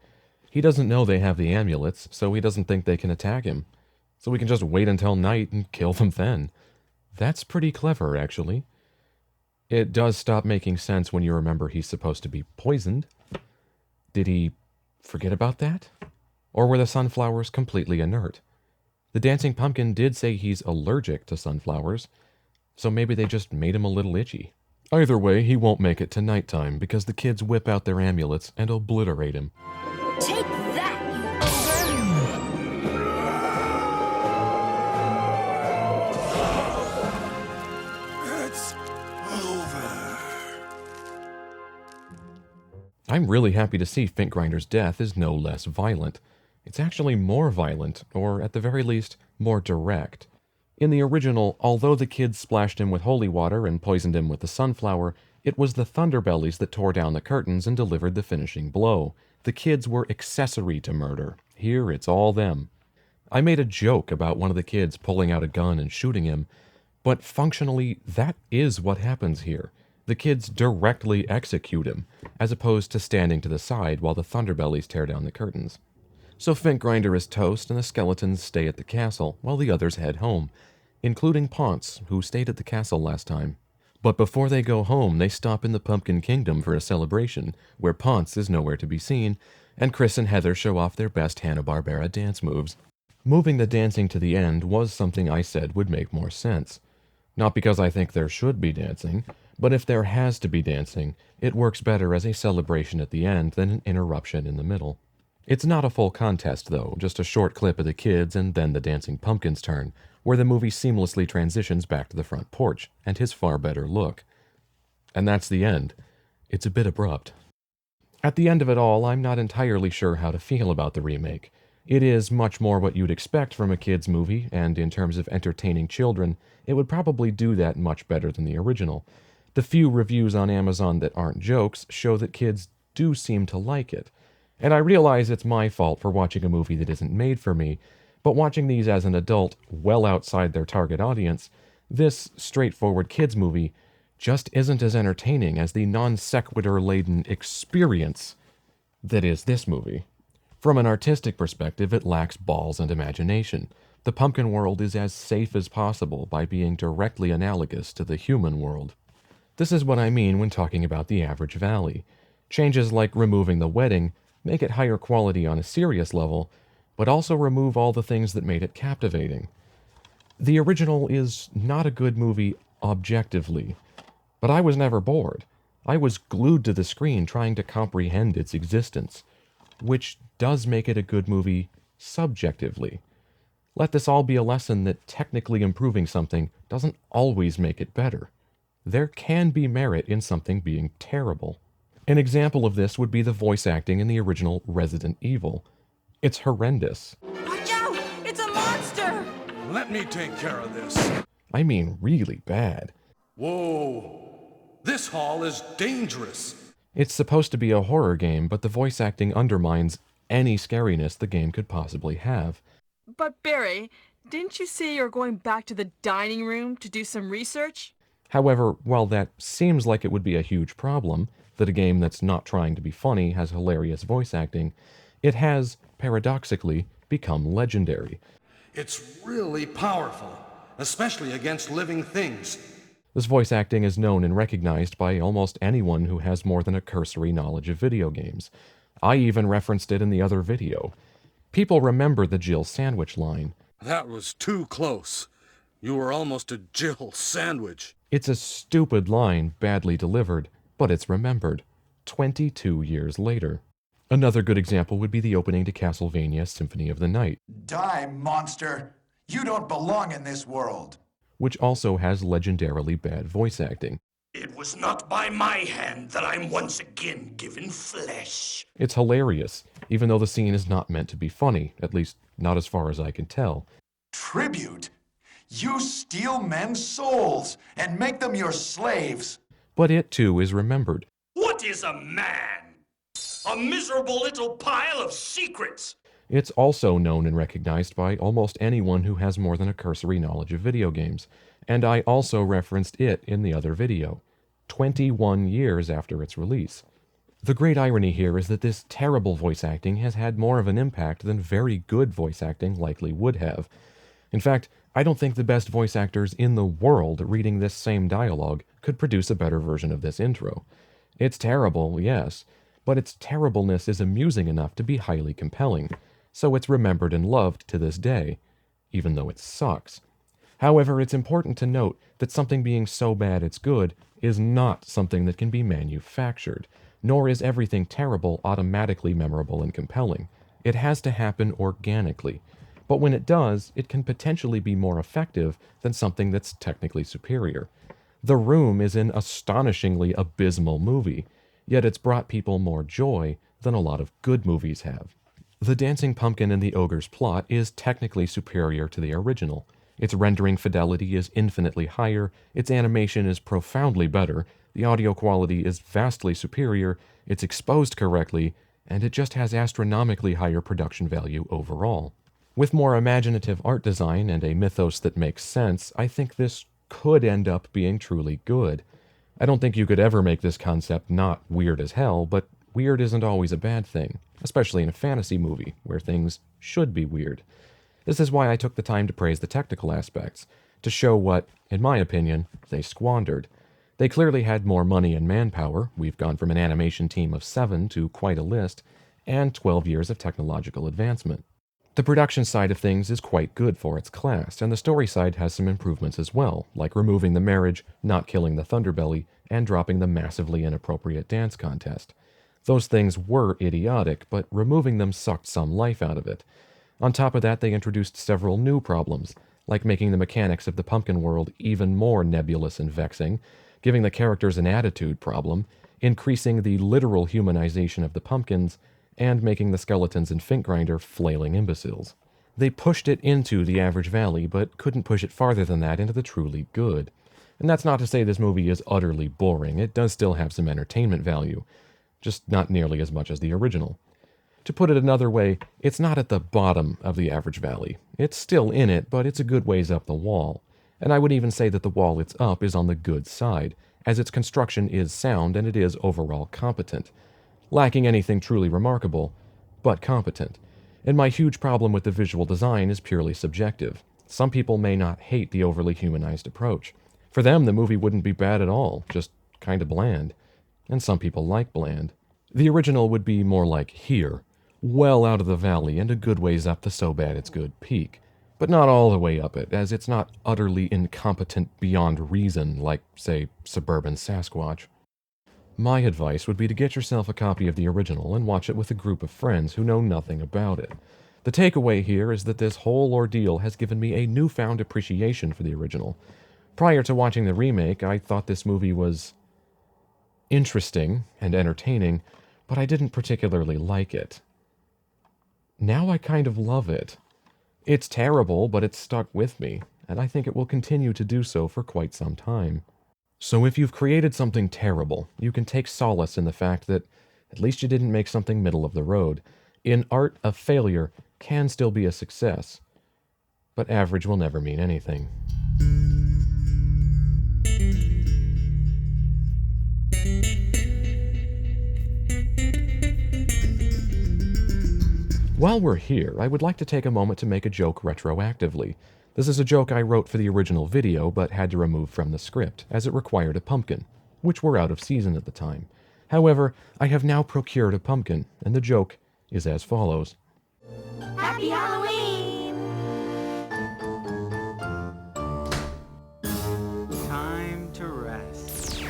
He doesn't know they have the amulets, so he doesn't think they can attack him. So we can just wait until night and kill them then. That's pretty clever, actually. It does stop making sense when you remember he's supposed to be poisoned. Did he forget about that? Or were the sunflowers completely inert? The dancing pumpkin did say he's allergic to sunflowers, so maybe they just made him a little itchy. Either way, he won't make it to nighttime because the kids whip out their amulets and obliterate him. Take that, It's over. I'm really happy to see Finkgrinder's death is no less violent. It's actually more violent, or at the very least, more direct. In the original, although the kids splashed him with holy water and poisoned him with the sunflower, it was the Thunderbellies that tore down the curtains and delivered the finishing blow. The kids were accessory to murder. Here, it's all them. I made a joke about one of the kids pulling out a gun and shooting him, but functionally, that is what happens here. The kids directly execute him, as opposed to standing to the side while the Thunderbellies tear down the curtains. So Finkgrinder is toast and the skeletons stay at the castle, while the others head home, including Ponce, who stayed at the castle last time. But before they go home, they stop in the Pumpkin Kingdom for a celebration, where Ponce is nowhere to be seen, and Chris and Heather show off their best Hanna-Barbera dance moves. Moving the dancing to the end was something I said would make more sense. Not because I think there should be dancing, but if there has to be dancing, it works better as a celebration at the end than an interruption in the middle. It's not a full contest, though, just a short clip of the kids and then the dancing pumpkin's turn, where the movie seamlessly transitions back to the front porch and his far better look. And that's the end. It's a bit abrupt. At the end of it all, I'm not entirely sure how to feel about the remake. It is much more what you'd expect from a kid's movie, and in terms of entertaining children, it would probably do that much better than the original. The few reviews on Amazon that aren't jokes show that kids do seem to like it. And I realize it's my fault for watching a movie that isn't made for me, but watching these as an adult, well outside their target audience, this straightforward kids movie just isn't as entertaining as the non-sequitur-laden experience that is this movie. From an artistic perspective, it lacks balls and imagination. The pumpkin world is as safe as possible by being directly analogous to the human world. This is what I mean when talking about the average valley. Changes like removing the wedding make it higher quality on a serious level, but also remove all the things that made it captivating. The original is not a good movie objectively, but I was never bored. I was glued to the screen trying to comprehend its existence, which does make it a good movie subjectively. Let this all be a lesson that technically improving something doesn't always make it better. There can be merit in something being terrible. An example of this would be the voice acting in the original Resident Evil. It's horrendous. Watch out! It's a monster! Let me take care of this. I mean really bad. Whoa! This hall is dangerous. It's supposed to be a horror game, but the voice acting undermines any scariness the game could possibly have. But Barry, didn't you say you're going back to the dining room to do some research? However, while that seems like it would be a huge problem, that a game that's not trying to be funny has hilarious voice acting, it has, paradoxically, become legendary. It's really powerful, especially against living things. This voice acting is known and recognized by almost anyone who has more than a cursory knowledge of video games. I even referenced it in the other video. People remember the Jill sandwich line. That was too close. You were almost a Jill sandwich. It's a stupid line, badly delivered, but it's remembered, 22 years later. Another good example would be the opening to Castlevania Symphony of the Night. Die, monster! You don't belong in this world! Which also has legendarily bad voice acting. It was not by my hand that I'm once again given flesh. It's hilarious, even though the scene is not meant to be funny, at least not as far as I can tell. Tribute? You steal men's souls and make them your slaves. But it too is remembered. What is a man? A miserable little pile of secrets. It's also known and recognized by almost anyone who has more than a cursory knowledge of video games, and I also referenced it in the other video, 21 years after its release. The great irony here is that this terrible voice acting has had more of an impact than very good voice acting likely would have. In fact, I don't think the best voice actors in the world reading this same dialogue could produce a better version of this intro. It's terrible, yes, but its terribleness is amusing enough to be highly compelling, so it's remembered and loved to this day, even though it sucks. However, it's important to note that something being so bad it's good is not something that can be manufactured, nor is everything terrible automatically memorable and compelling. It has to happen organically, but when it does, it can potentially be more effective than something that's technically superior. The Room is an astonishingly abysmal movie, yet it's brought people more joy than a lot of good movies have. The Dancing Pumpkin in the Ogre's plot is technically superior to the original. Its rendering fidelity is infinitely higher, its animation is profoundly better, the audio quality is vastly superior, it's exposed correctly, and it just has astronomically higher production value overall. With more imaginative art design and a mythos that makes sense, I think this could end up being truly good. I don't think you could ever make this concept not weird as hell, but weird isn't always a bad thing, especially in a fantasy movie, where things should be weird. This is why I took the time to praise the technical aspects, to show what, in my opinion, they squandered. They clearly had more money and manpower. We've gone from an animation team of 7 to quite a list, and 12 years of technological advancement. The production side of things is quite good for its class, and the story side has some improvements as well, like removing the marriage, not killing the Thunderbelly, and dropping the massively inappropriate dance contest. Those things were idiotic, but removing them sucked some life out of it. On top of that, they introduced several new problems, like making the mechanics of the pumpkin world even more nebulous and vexing, giving the characters an attitude problem, increasing the literal humanization of the pumpkins, and making the skeletons in Fink Grinder flailing imbeciles. They pushed it into the average valley, but couldn't push it farther than that into the truly good. And that's not to say this movie is utterly boring. It does still have some entertainment value, just not nearly as much as the original. To put it another way, it's not at the bottom of the average valley. It's still in it, but it's a good ways up the wall. And I would even say that the wall it's up is on the good side, as its construction is sound and it is overall competent. Lacking anything truly remarkable, but competent. And my huge problem with the visual design is purely subjective. Some people may not hate the overly humanized approach. For them, the movie wouldn't be bad at all, just kind of bland. And some people like bland. The original would be more like here, well out of the valley and a good ways up the so bad it's good peak. But not all the way up it, as it's not utterly incompetent beyond reason like, say, Suburban Sasquatch. My advice would be to get yourself a copy of the original and watch it with a group of friends who know nothing about it. The takeaway here is that this whole ordeal has given me a newfound appreciation for the original. Prior to watching the remake, I thought this movie was interesting and entertaining, but I didn't particularly like it. Now I kind of love it. It's terrible, but it's stuck with me, and I think it will continue to do so for quite some time. So if you've created something terrible, you can take solace in the fact that at least you didn't make something middle of the road. In art, a failure can still be a success, but average will never mean anything. While we're here, I would like to take a moment to make a joke retroactively. This is a joke I wrote for the original video, but had to remove from the script, as it required a pumpkin, which were out of season at the time. However, I have now procured a pumpkin, and the joke is as follows. Happy Halloween! Time to rest.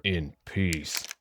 In peace.